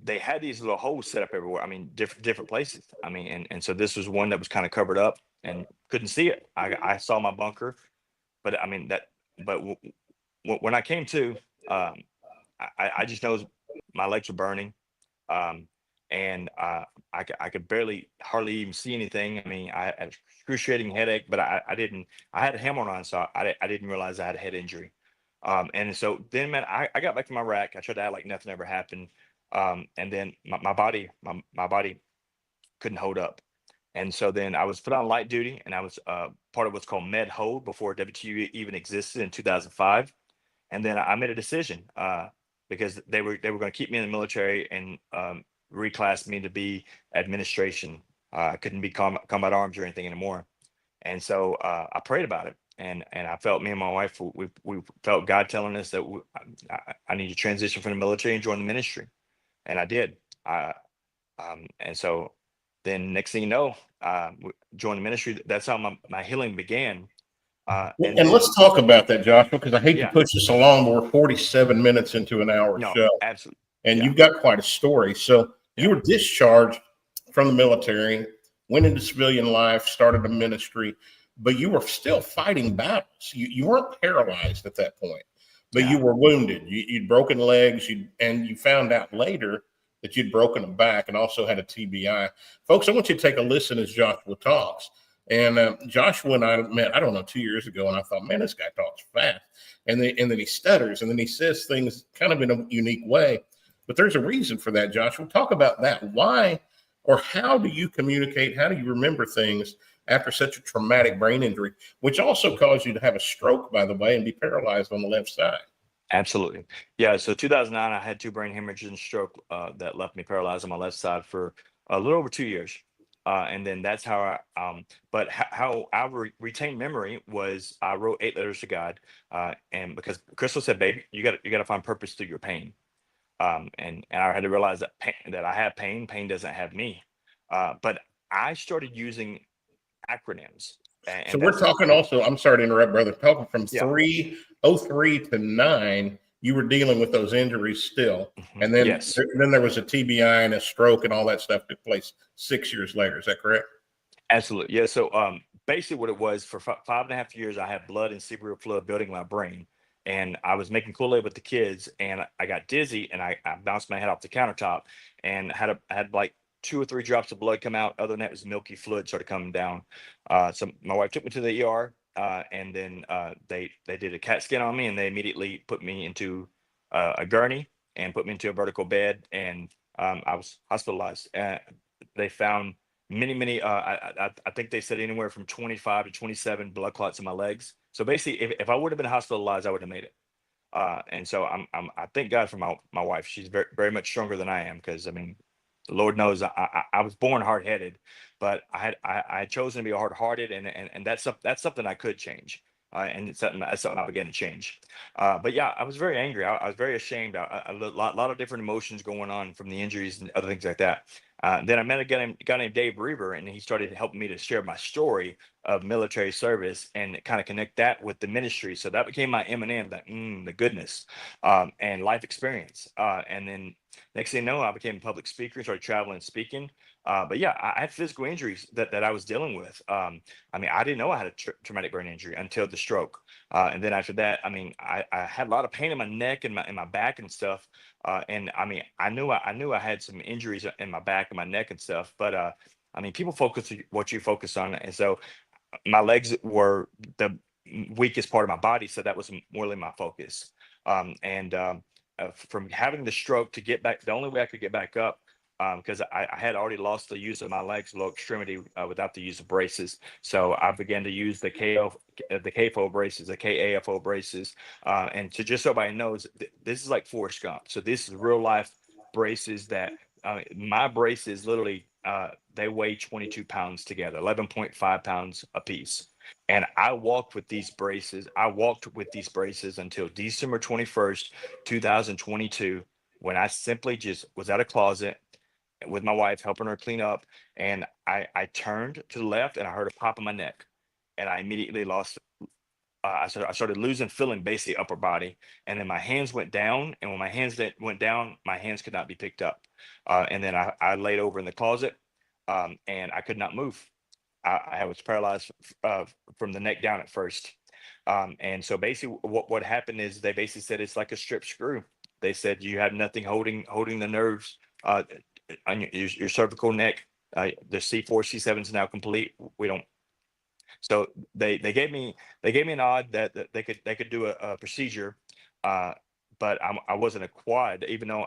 they had these little holes set up everywhere. I mean, different places. I mean, and so this was one that was kind of covered up and couldn't see it. I saw my bunker, but I mean that. But when I came to, um, I just know my legs were burning, um, and I could barely hardly even see anything. I mean, I had an excruciating headache, but I didn't. I had a helmet on, so I didn't realize I had a head injury. And so then, man, I got back to my rack. I tried to act like nothing ever happened. And then my body couldn't hold up. And so then I was put on light duty, and I was part of what's called Med Hold before WTU even existed in 2005. And then I made a decision because they were going to keep me in the military and reclass me to be administration. I couldn't be combat arms or anything anymore. And so I prayed about it, and I felt me and my wife we felt God telling us that I need to transition from the military and join the ministry, and I did. And so then next thing you know, joined the ministry. That's how my healing began. And And then let's talk about that, Joshua, because I hate to yeah, push this along, but we're 47 minutes into an hour no, show, absolutely, and yeah, you've got quite a story. So you yeah, were discharged from the military, went into civilian life, started a ministry, but you were still fighting battles. You weren't paralyzed at that point, but you yeah. were wounded. You'd broken legs, and you found out later that you'd broken a back and also had a TBI. Folks, I want you to take a listen as Joshua talks. And Joshua and I met, I don't know, 2 years ago, and I thought, man, this guy talks fast. And then he stutters, and then he says things kind of in a unique way. But there's a reason for that, Joshua. Talk about that. Why or how do you communicate? How do you remember things after such a traumatic brain injury, which also caused you to have a stroke, by the way, and be paralyzed on the left side? Absolutely. Yeah. So 2009, I had two brain hemorrhages and stroke that left me paralyzed on my left side for a little over 2 years. And then that's how but how I retained memory was I wrote 8 letters to God. And because Crystal said, baby, you got to find purpose through your pain. And I had to realize that that I have pain. Pain doesn't have me. But I started using acronyms, So and we're that's talking also, I'm sorry to interrupt, brother, talking from yeah. 303 to 9, you were dealing with those injuries still. And then, Yes. then there was a TBI and a stroke and all that stuff took place 6 years later. Is that correct? Absolutely. Yeah. So basically what it was for 5.5 years, I had blood and cerebral fluid building in my brain. And I was making Kool-Aid with the kids, and I got dizzy, and I bounced my head off the countertop and had like 2 or 3 drops of blood come out. Other than that, it was milky fluid started coming down. So my wife took me to the ER, and then they did a CAT scan on me, and they immediately put me into a gurney and put me into a vertical bed, and I was hospitalized. They found many I think they said anywhere from 25 to 27 blood clots in my legs. So basically if I would have been hospitalized, I would have made it. And so I thank God for my wife. She's very much stronger than I am, because I mean, the Lord knows I was born hard-headed, but I had chosen to be hard-hearted, and that's something I could change. And that's something I began to change. But yeah, I was very angry. I was very ashamed. A lot of different emotions going on from the injuries and other things like that. Then I met a guy named Dave Reaver, and he started helping me to share my story of military service and kind of connect that with the ministry. So that became my M&M, the goodness, and life experience. And then next thing you know, I became a public speaker, started traveling and speaking. But yeah, I had physical injuries that I was dealing with. I mean, I didn't know I had a traumatic brain injury until the stroke. And then after that, I mean, I had a lot of pain in my neck and my back and stuff. And I mean, I knew I had some injuries in my back and my neck and stuff. But I mean, people focus on what you focus on, and so my legs were the weakest part of my body, so that was morely my focus. And From having the stroke to get back, the only way I could get back up, because I had already lost the use of my legs, lower extremity, without the use of braces. So I began to use the the KFO braces, the KAFO braces, and to just so everybody knows, this is like Forrest Gump. So this is real life braces that my braces literally they weigh 22 pounds together, 11.5 pounds a piece. And I walked with these braces. I walked with these braces until December 21st, 2022, when I simply just was at a closet with my wife, helping her clean up. And I turned to the left, and I heard a pop in my neck. And I immediately lost I started losing feeling basically upper body, and then my hands went down. And when my hands went down, my hands could not be picked up. And then I laid over in the closet, and I could not move. I was paralyzed from the neck down at first. And so basically, what happened is they basically said it's like a strip screw. They said you have nothing holding the nerves on your cervical neck. The C4, C7 is now complete. We don't. So they gave me a nod that they could do a procedure, but I wasn't a quad, even though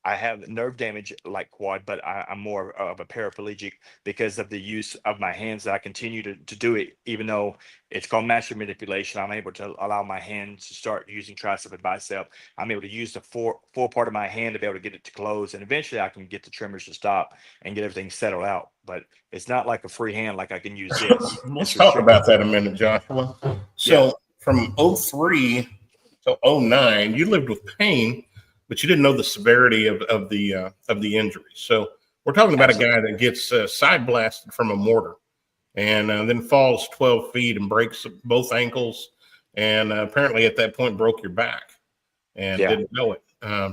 I have nerve damage like quad, but I'm more of a paraplegic because of the use of my hands. I continue to do it, even though it's called master manipulation. I'm able to allow my hands to start using tricep and bicep. I'm able to use the full part of my hand to be able to get it to close, and eventually I can get the tremors to stop and get everything settled out. But it's not like a free hand like I can use this. Let's It's talk restricted. about that a minute, Joshua. So Yeah. from 03 to 09, you lived with pain, but you didn't know the severity of the injury. So we're talking about Absolutely. a guy that gets side blasted from a mortar and then falls 12 feet and breaks both ankles, and apparently at that point broke your back and Yeah. didn't know it.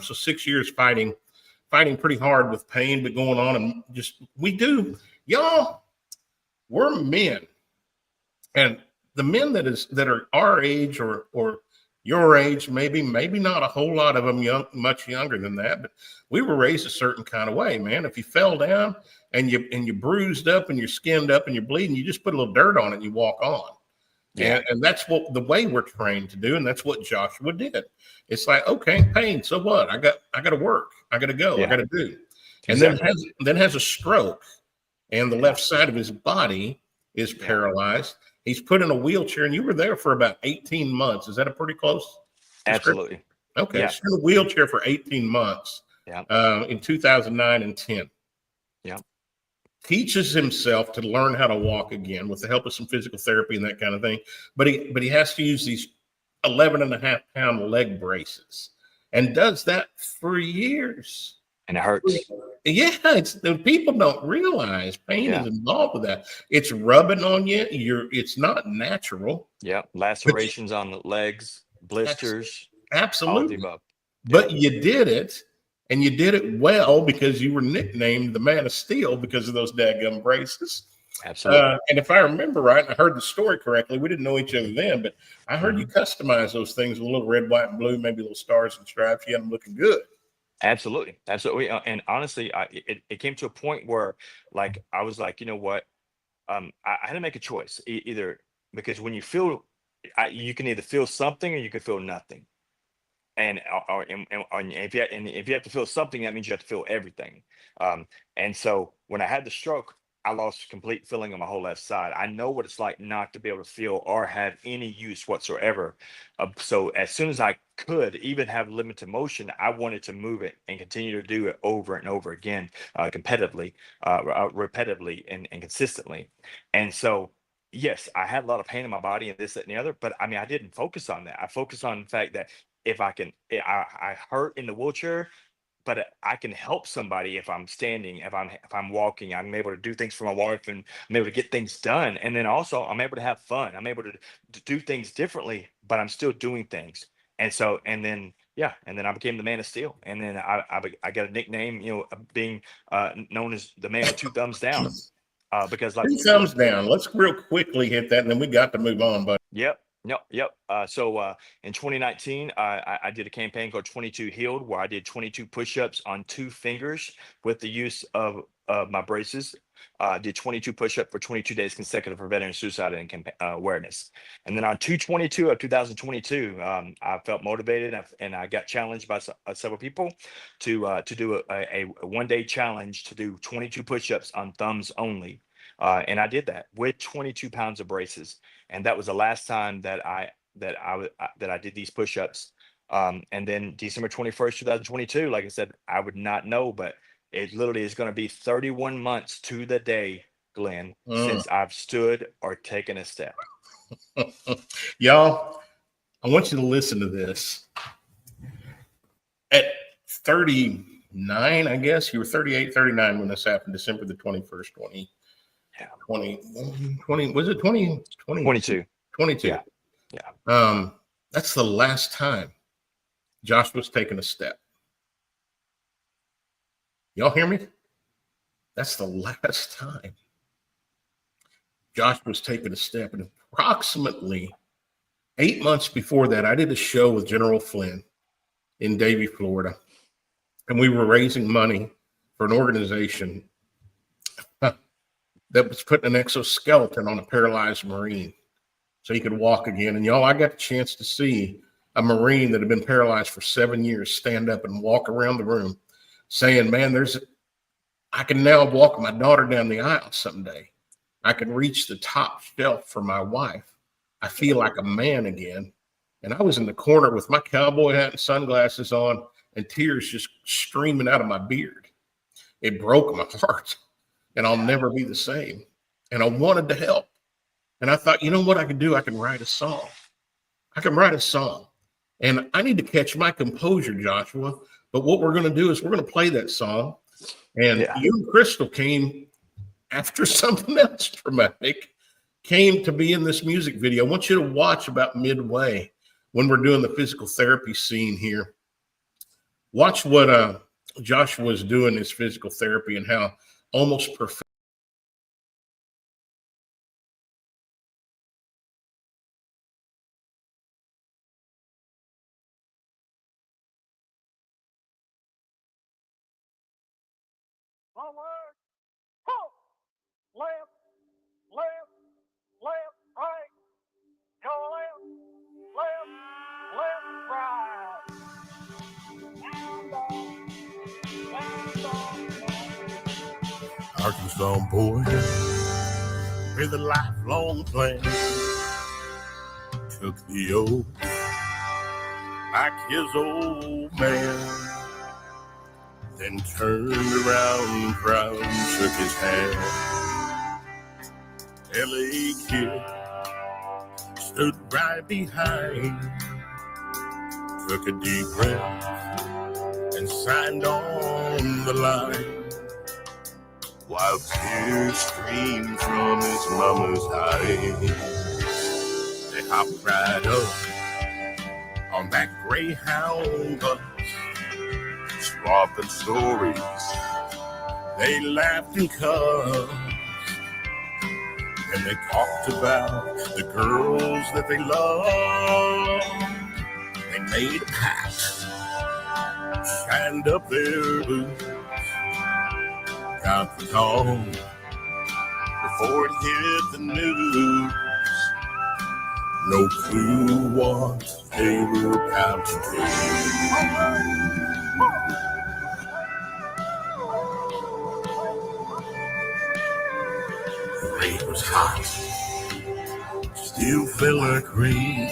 So 6 years fighting pretty hard with pain, but going on, and just y'all, we're men, and the men that are our age or your age, maybe not a whole lot of them much younger than that, but we were raised a certain kind of way, man. If you fell down and you bruised up and you're skinned up and you're bleeding, you just put a little dirt on it and you walk on. Yeah. And that's what the way we're trained to do, and that's what Joshua did. It's like, okay, pain, so what? I got to work, I got to go, I Yeah. got to do, and Exactly. then has a stroke, and the Yeah. left side of his body is Yeah. paralyzed. He's put in a wheelchair, and you were there for about 18 months. Is that a pretty close description? Absolutely. Okay, Yeah. so in a wheelchair for 18 months Yeah. in 2009 and 10. Yeah. Teaches himself to learn how to walk again with the help of some physical therapy and that kind of thing. But he has to use these 11.5-pound leg braces and does that for years. And it hurts. Yeah, it's the people don't realize pain Yeah. is involved with that. It's rubbing on you. It's not natural. Yeah. Lacerations on the legs, blisters, all of the Absolutely. above. But you did it, and you did it well because you were nicknamed the Man of Steel because of those daggum braces. Absolutely. And if I remember right, and I heard the story correctly, we didn't know each other then, but I heard you customize those things with a little red, white, and blue, maybe little stars and stripes. You had them looking good. Absolutely. Absolutely. And honestly, it came to a point where like, I was like, you know what? I had to make a choice either, because when you feel, you can either feel something or you can feel nothing. And, and if you have to feel something, that means you have to feel everything. And so when I had the stroke, I lost complete feeling on my whole left side. I know what it's like not to be able to feel or have any use whatsoever. So as soon as I could even have limited motion, I wanted to move it and continue to do it over and over again, competitively, repetitively, and consistently. And so, yes, I had a lot of pain in my body and this, that, and the other, but I mean, I didn't focus on that. I focused on the fact that if I can, I hurt in the wheelchair, but I can help somebody if I'm standing, if I'm walking. I'm able to do things for my wife, and I'm able to get things done. And then also I'm able to have fun. I'm able to do things differently, but I'm still doing things. And so, and then yeah, and then I became the Man of Steel. And then I got a nickname, being known as the man with two thumbs down, because like Two thumbs down. Let's real quickly hit that, and then we got to move on. But Yep. Yep. So in 2019, I did a campaign called 22 Healed, where I did 22 push-ups on 2 fingers with the use of my braces. Did 22 push-ups for 22 days consecutive for veteran suicide and awareness. And then on 2/22 of 2022, I felt motivated, and I got challenged by several people to do a one-day challenge to do 22 push-ups on thumbs only. And I did that with 22 pounds of braces. And that was the last time that I did these push-ups. And then December 21st, 2022, like I said, I would not know, but it literally is going to be 31 months to the day, Glenn, since I've stood or taken a step. y'all, I want you to listen to this. At 39, I guess you were 38, 39 when this happened, December the 21st, 20, was it 20? 22. 22. Yeah. Yeah. That's the last time Joshua's taken a step. Y'all hear me? That's the last time Joshua's taken a step. And approximately 8 months before that, I did a show with General Flynn in Davie, Florida. And we were raising money for an organization that was putting an exoskeleton on a paralyzed Marine so he could walk again. And y'all, I got the chance to see a Marine that had been paralyzed for 7 years stand up and walk around the room saying, man, I can now walk my daughter down the aisle someday. I can reach the top shelf for my wife. I feel like a man again. And I was in the corner with my cowboy hat and sunglasses on and tears just streaming out of my beard. It broke my heart, and I'll never be the same. And I wanted to help. And I thought, you know what I can do? I can write a song. And I need to catch my composure, Joshua. But what we're going to do is we're going to play that song. And you and Crystal came after something else dramatic, came to be in this music video. I want you to watch about midway when we're doing the physical therapy scene here. Watch what Joshua was doing his physical therapy and how almost perfect. Forward, halt, left, left, left, right, go left, left, right. Arkansas boy with a lifelong plan took the oath like his old man. Then turned around proud and shook his hand. L.A. kid stood right behind, took a deep breath and signed on the line. While tears streamed from his mama's eyes, they hopped right up on that Greyhound bus, swapping stories, they laughed and cussed, and they talked about the girls that they loved. They made a pact, shined up their boots, got the call before it hit the news. No clue what they were about to do. The rain was hot, still felt like rain.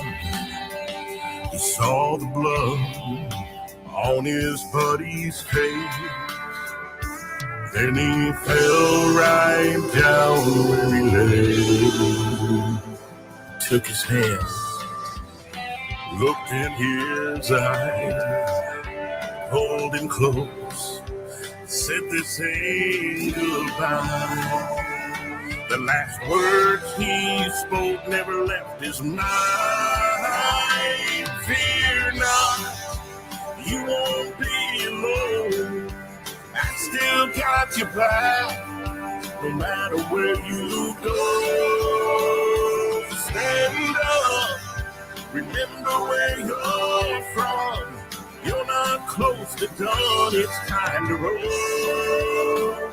He saw the blood on his buddy's face. Then he fell right down where he lay. Took his hand, looked in his eyes, pulled him close, said this ain't goodbye. The last words he spoke never left his mind. Fear not, you won't be alone. I still got your back, no matter where you go. Stand up, remember where you're from. You're not close to done, it's time to roll.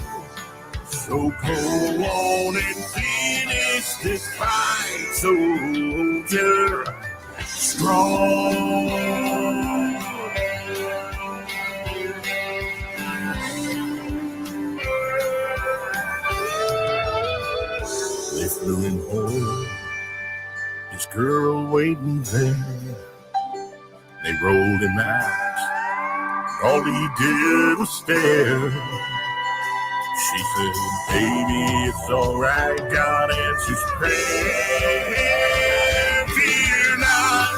So go on and finish this fight, soldier, strong. They flew him home, his girl waiting there. They rolled him out, all he did was stare. She said, baby, it's all right, God answers prayer. Fear not,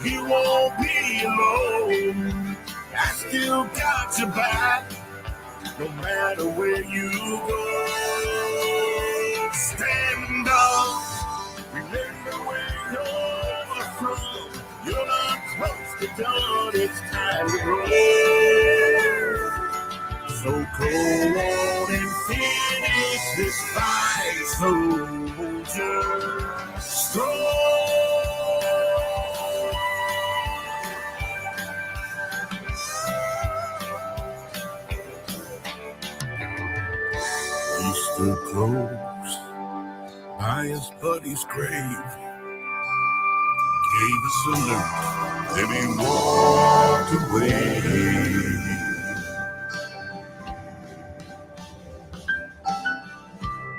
you won't be alone. I still got your back, no matter where you go. Stand up, remember where you're You're not close to done, it's time to grow. So go on and finish this fight, soldier. Strong. He stood close by his buddy's grave, gave a salute, then he walked away.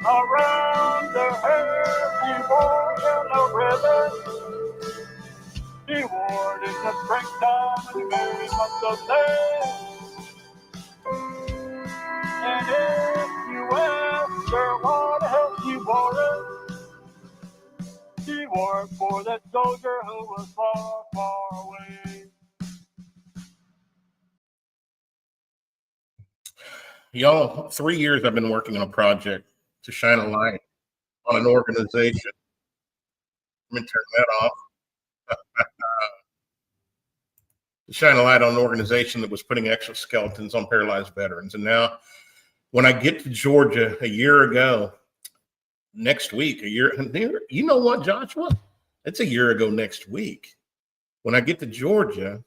Around the head he wore yellow ribbon. He wore it in the springtime in the very month of May. And if you ask her what the hell he wore it for that soldier who was far, far away. Y'all, 3 years I've been working on a project to shine a light on an organization. Let me turn that off. To shine a light on an organization that was putting exoskeletons on paralyzed veterans. And now, when I get to Georgia a year ago, next week, you know what, Joshua? It's a year ago next week. When I get to Georgia,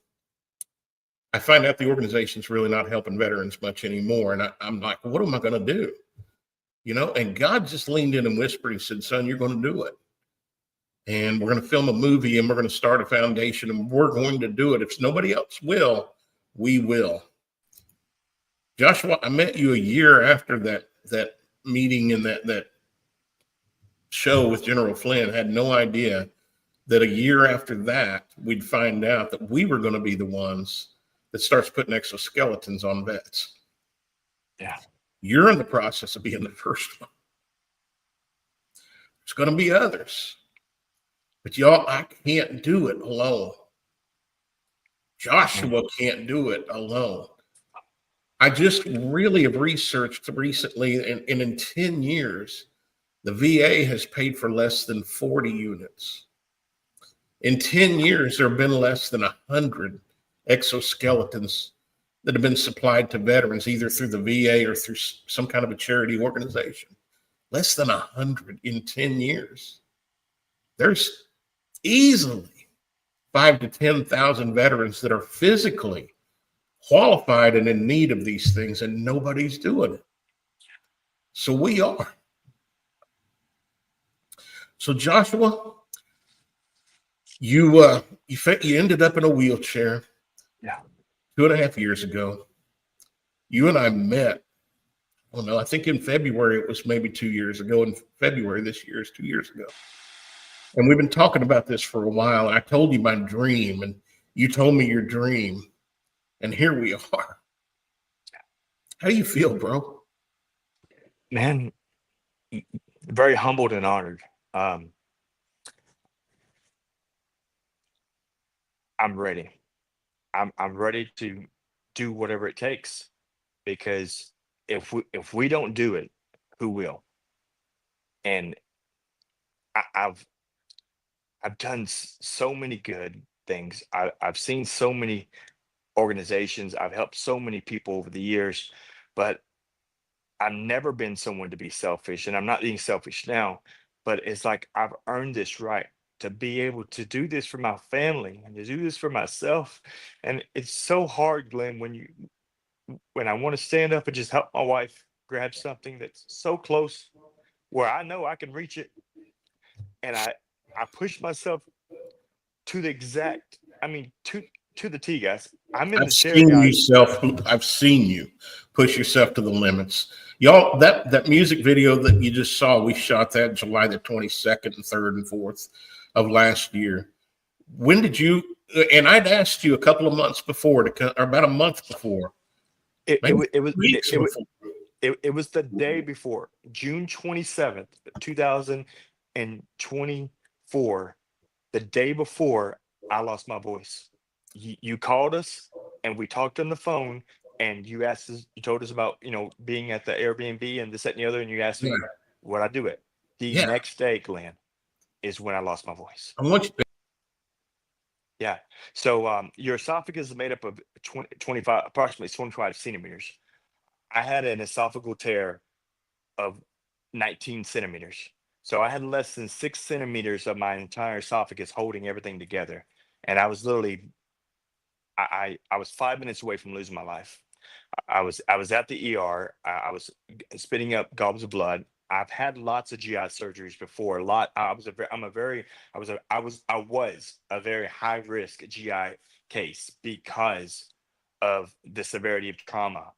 I find out the organization's really not helping veterans much anymore. And I'm like, what am I going to do? You know, and God just leaned in and whispered, he said, son, you're going to do it. And we're going to film a movie and we're going to start a foundation and we're going to do it. If nobody else will, we will. Joshua, I met you a year after that meeting and that show with General Flynn. Had no idea that a year after that, we'd find out that we were going to be the ones that starts putting exoskeletons on vets. Yeah. You're in the process of being the first one. There's going to be others. But y'all, I can't do it alone. Joshua can't do it alone. I just really have researched recently, and in 10 years, the VA has paid for less than 40 units. In 10 years, there have been less than 100 exoskeletons that have been supplied to veterans, either through the VA or through some kind of a charity organization. Less than 100 in 10 years. There's easily 5,000 to 10,000 veterans that are physically qualified and in need of these things, and nobody's doing it. So we are. So Joshua, you ended up in a wheelchair. Yeah. 2.5 years ago. You and I met. Well, no, I think in February, it was maybe 2 years ago. In February this year is 2 years ago. And we've been talking about this for a while. I told you my dream, and you told me your dream. And here we are. How do you feel, bro? Man, very humbled and honored. I'm ready. I'm ready to do whatever it takes, because if we don't do it, who will? And I've done so many good things. I've seen so many organizations. I've helped so many people over the years, but I've never been someone to be selfish, and I'm not being selfish now, but it's like I've earned this right to be able to do this for my family and to do this for myself. And it's so hard, Glenn, when I want to stand up and just help my wife grab something that's so close where I know I can reach it. And I push myself to the exact, to the T, guys. I'm in the chair, guys. I've seen you push yourself to the limits. Y'all, that music video that you just saw, we shot that July the 22nd and 3rd and 4th of last year. When did you, and I'd asked you a couple of months before to come, or about a month before. It was the day before, June 27th, 2024, the day before I lost my voice. You called us and we talked on the phone, and you asked us, you told us about, being at the Airbnb and this, that, and the other. And you asked me, would I do it? The next day, Glenn, is when I lost my voice. I want you to Yeah. So your esophagus is made up of 25, approximately 25 centimeters. I had an esophageal tear of 19 centimeters. So I had less than 6 centimeters of my entire esophagus holding everything together. And I was literally, I was 5 minutes away from losing my life. I was at the ER. I was spitting up gobs of blood. I've had lots of GI surgeries before. A lot. I was a very. I'm a very. I was a very high risk GI case because of the severity of trauma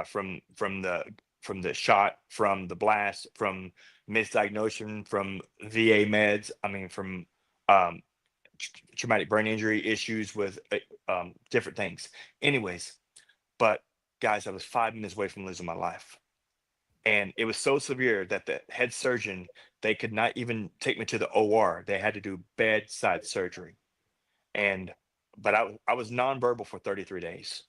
from the shot, from the blast, from misdiagnosis, from VA meds. I mean, from um, traumatic brain injury issues with different things. Anyways, but guys, I was 5 minutes away from losing my life. And it was so severe that the head surgeon, they could not even take me to the OR. They had to do bedside surgery. And but I was nonverbal for 33 days.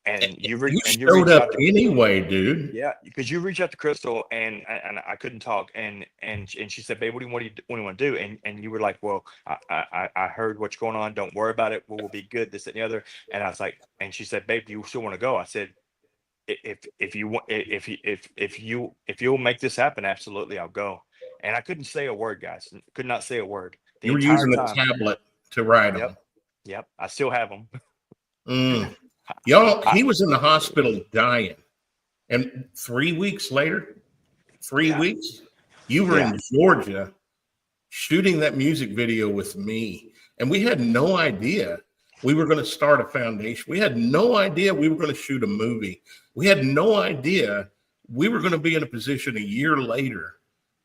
And You you showed reach up out to anyway, dude. yeah, because you reach out to Crystal and I couldn't talk and she said, "Babe, what do you want to do?" And you were like, "Well, I heard what's going on. Don't worry about it. We'll be good. This that, and the other." And I was like, and she said, "Babe, do you still want to go?" I said, If you want, if you'll make this happen, absolutely, I'll go." And I couldn't say a word, guys. Could not say a word the You were entire using a time. tablet to write on. Yep, yep. I still have them. Mm. Y'all, he was in the hospital dying. And 3 weeks later, 3 Yeah. weeks, you were in Georgia shooting that music video with me. And we had no idea we were going to start a foundation. We had no idea we were going to shoot a movie. We had no idea we were going to be in a position a year later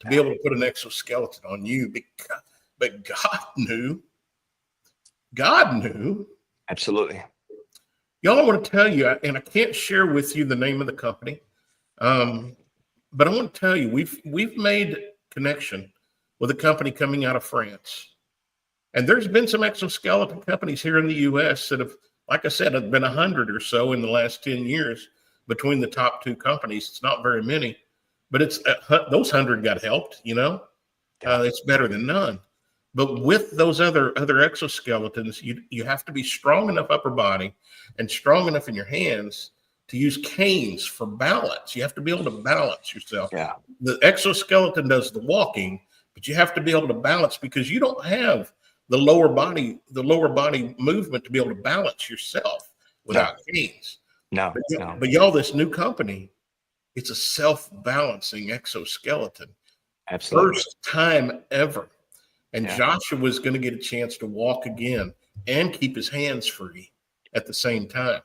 to be able to put an exoskeleton on you. But God knew. God knew. Absolutely. Y'all, I want to tell you, and I can't share with you the name of the company, but I want to tell you, we've made connection with a company coming out of France. And there's been some exoskeleton companies here in the U.S. that have, like I said, have been 100 or so in the last 10 years between the top two companies. It's not very many, but it's those 100 got helped, you know. It's better than none. But with those other exoskeletons, you have to be strong enough upper body and strong enough in your hands to use canes for balance. You have to be able to balance yourself. Yeah. The exoskeleton does the walking, but you have to be able to balance because you don't have the lower body movement to be able to balance yourself without canes. No. But y'all, this new company, it's a self-balancing exoskeleton. Absolutely. First time ever. And Yeah. Joshua was going to get a chance to walk again and keep his hands free at the same time.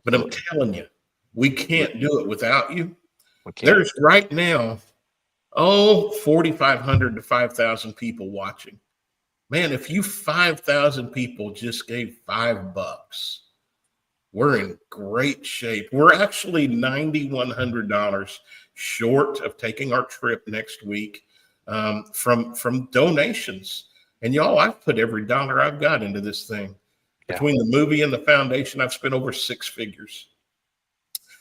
But I'm telling you, we can't do it without you. There's right now, 4,500 to 5,000 people watching. Man, if you 5,000 people just gave $5, we're in great shape. We're actually $9,100 short of taking our trip next week. From donations. And y'all, I've put every dollar I've got into this thing. Between the movie and the foundation, I've spent over 6 figures.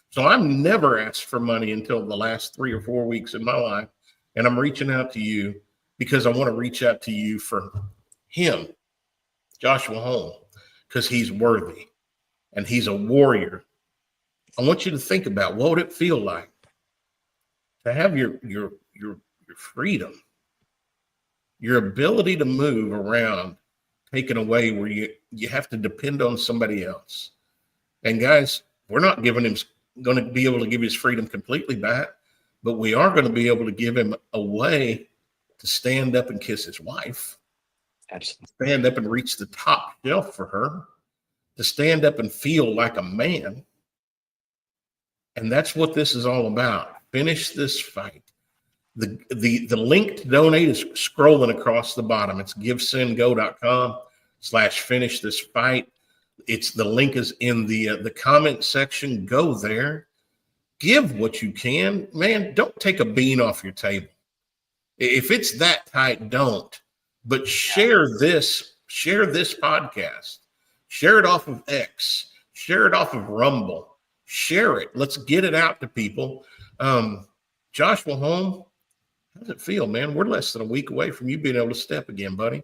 So I've never asked for money until the last 3 or 4 weeks in my life. And I'm reaching out to you because I want to reach out to you for him, Joshua Holm, because he's worthy and he's a warrior. I want you to think about what would it feel like to have your freedom, your ability to move around, taken away where you have to depend on somebody else. And guys, we're not going to be able to give his freedom completely back, but we are going to be able to give him a way to stand up and kiss his wife. Absolutely. Stand up and reach the top shelf for her, to stand up and feel like a man. And that's what this is all about. Finish this fight. The link to donate is scrolling across the bottom. It's givesendgo.com/finish this fight. The link is in the comment section. Go there. Give what you can. Man, don't take a bean off your table. If it's that tight, don't. But share this podcast. Share it off of X. Share it off of Rumble. Share it. Let's get it out to people. Joshua Holm, how does it feel, man? We're less than a week away from you being able to step again, buddy.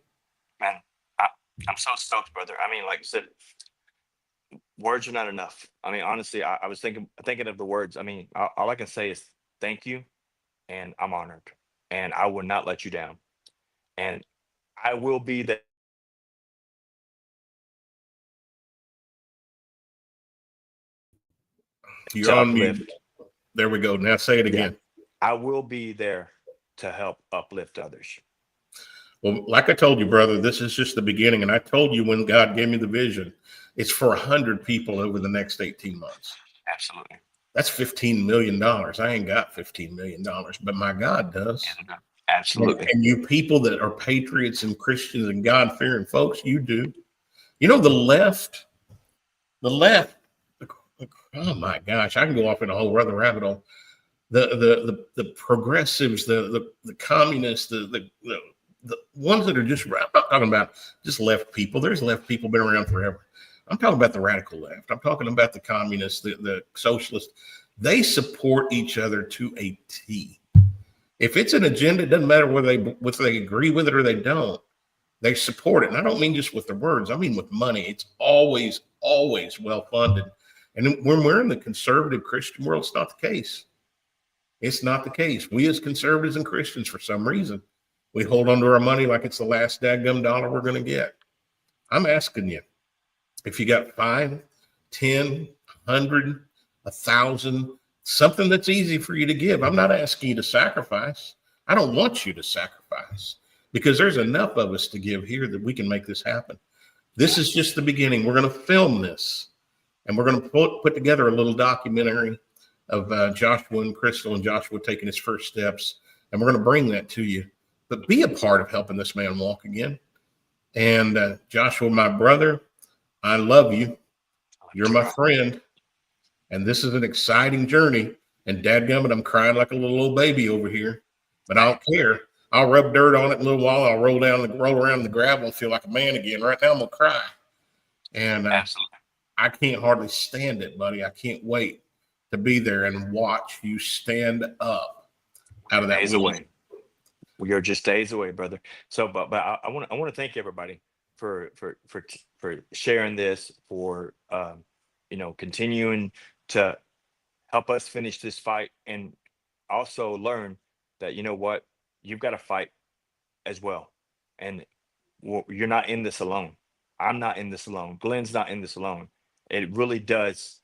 Man, I'm so stoked, brother. I mean, like I said, words are not enough. I mean, honestly, I was thinking of the words. I mean, all I can say is thank you, and I'm honored, and I will not let you down, and I will be there You're to on mute. uplift. There we go. Now say it Yeah, again. I will be there to help uplift others. Well, like I told you, brother, this is just the beginning. And I told you when God gave me the vision, it's for 100 people over the next 18 months. Absolutely. That's $15 million. I ain't got $15 million, but my God does. Absolutely. And you people that are patriots and Christians and God-fearing folks, you do. You know, the left, oh my gosh, I can go off in a whole other rabbit hole. The progressives, the communists, the ones that are just, I'm not talking about just left people. There's left people been around forever. I'm talking about the radical left. I'm talking about the communists, the socialists. They support each other to a T. If it's an agenda, it doesn't matter whether they agree with it or they don't. They support it. And I don't mean just with their words. I mean with money. It's always well funded. And when we're in the conservative Christian world, it's not the case. It's not the case. We as conservatives and Christians, for some reason, we hold on to our money like it's the last dadgum dollar we're going to get. I'm asking you, if you got 5, 10, 100, 1,000, something that's easy for you to give. I'm not asking you to sacrifice. I don't want you to sacrifice because there's enough of us to give here that we can make this happen. This is just the beginning. We're going to film this and we're going to put together a little documentary of Joshua and Crystal and Joshua taking his first steps. And we're going to bring that to you. But be a part of helping this man walk again. And Joshua, my brother, I love you. You're my friend. And this is an exciting journey. And dadgummit, I'm crying like a little old baby over here. But I don't care. I'll rub dirt on it in a little while. I'll roll around in the gravel and feel like a man again. Right now I'm going to cry. And Absolutely. I can't hardly stand it, buddy. I can't wait to be there and watch you stand up out of that Days wilderness. away. We are just days away, brother. So, but I want to thank everybody for sharing this, for continuing to help us finish this fight, and also learn that you've got to fight as well, and you're not in this alone. I'm not in this alone. Glenn's not in this alone. It really does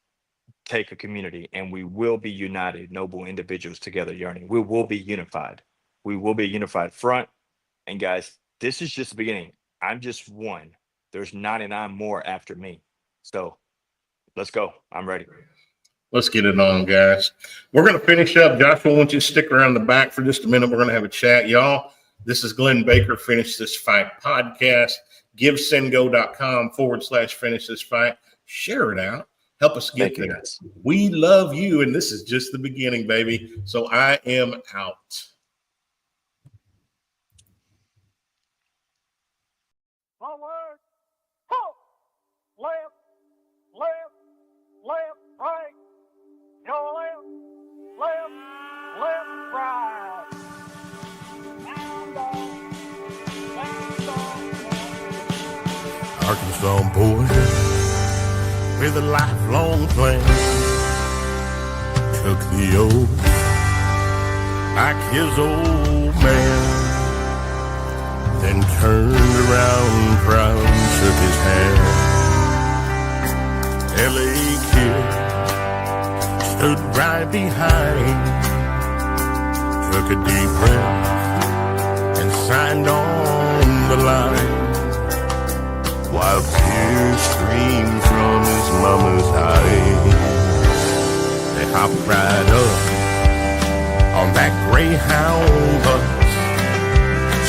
take a community, and we will be united, noble individuals together yearning. We will be unified. We will be a unified front. And guys, this is just the beginning. I'm just one. There's 99 more after me. So let's go. I'm ready. Let's get it on, guys. We're going to finish up. Joshua, won't you stick around the back for just a minute? We're going to have a chat, y'all. This is Glenn Baker, Finish This Fight podcast. GiveSendGo.com/Finish This Fight. Share it out. Help us get there. Guys. We love you, and this is just the beginning, baby. So I am out. Forward, halt, left, left, left, right. Your left, left, left, right. Down, down, down, down. Arkansas boy with a lifelong plan took the oath like his old man, then turned around proud and shook his hand. L.A. kid stood right behind, took a deep breath and signed on the line, while tears streamed from his mama's eyes. They hopped right up on that Greyhound bus,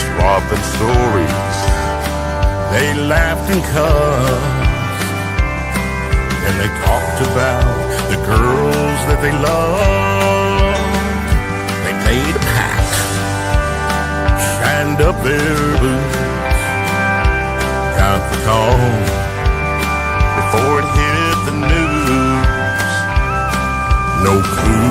swapping stories. They laughed and cussed, and they talked about the girls that they loved. They made a pact, shined up their boots, got the call before it hit the news. No clue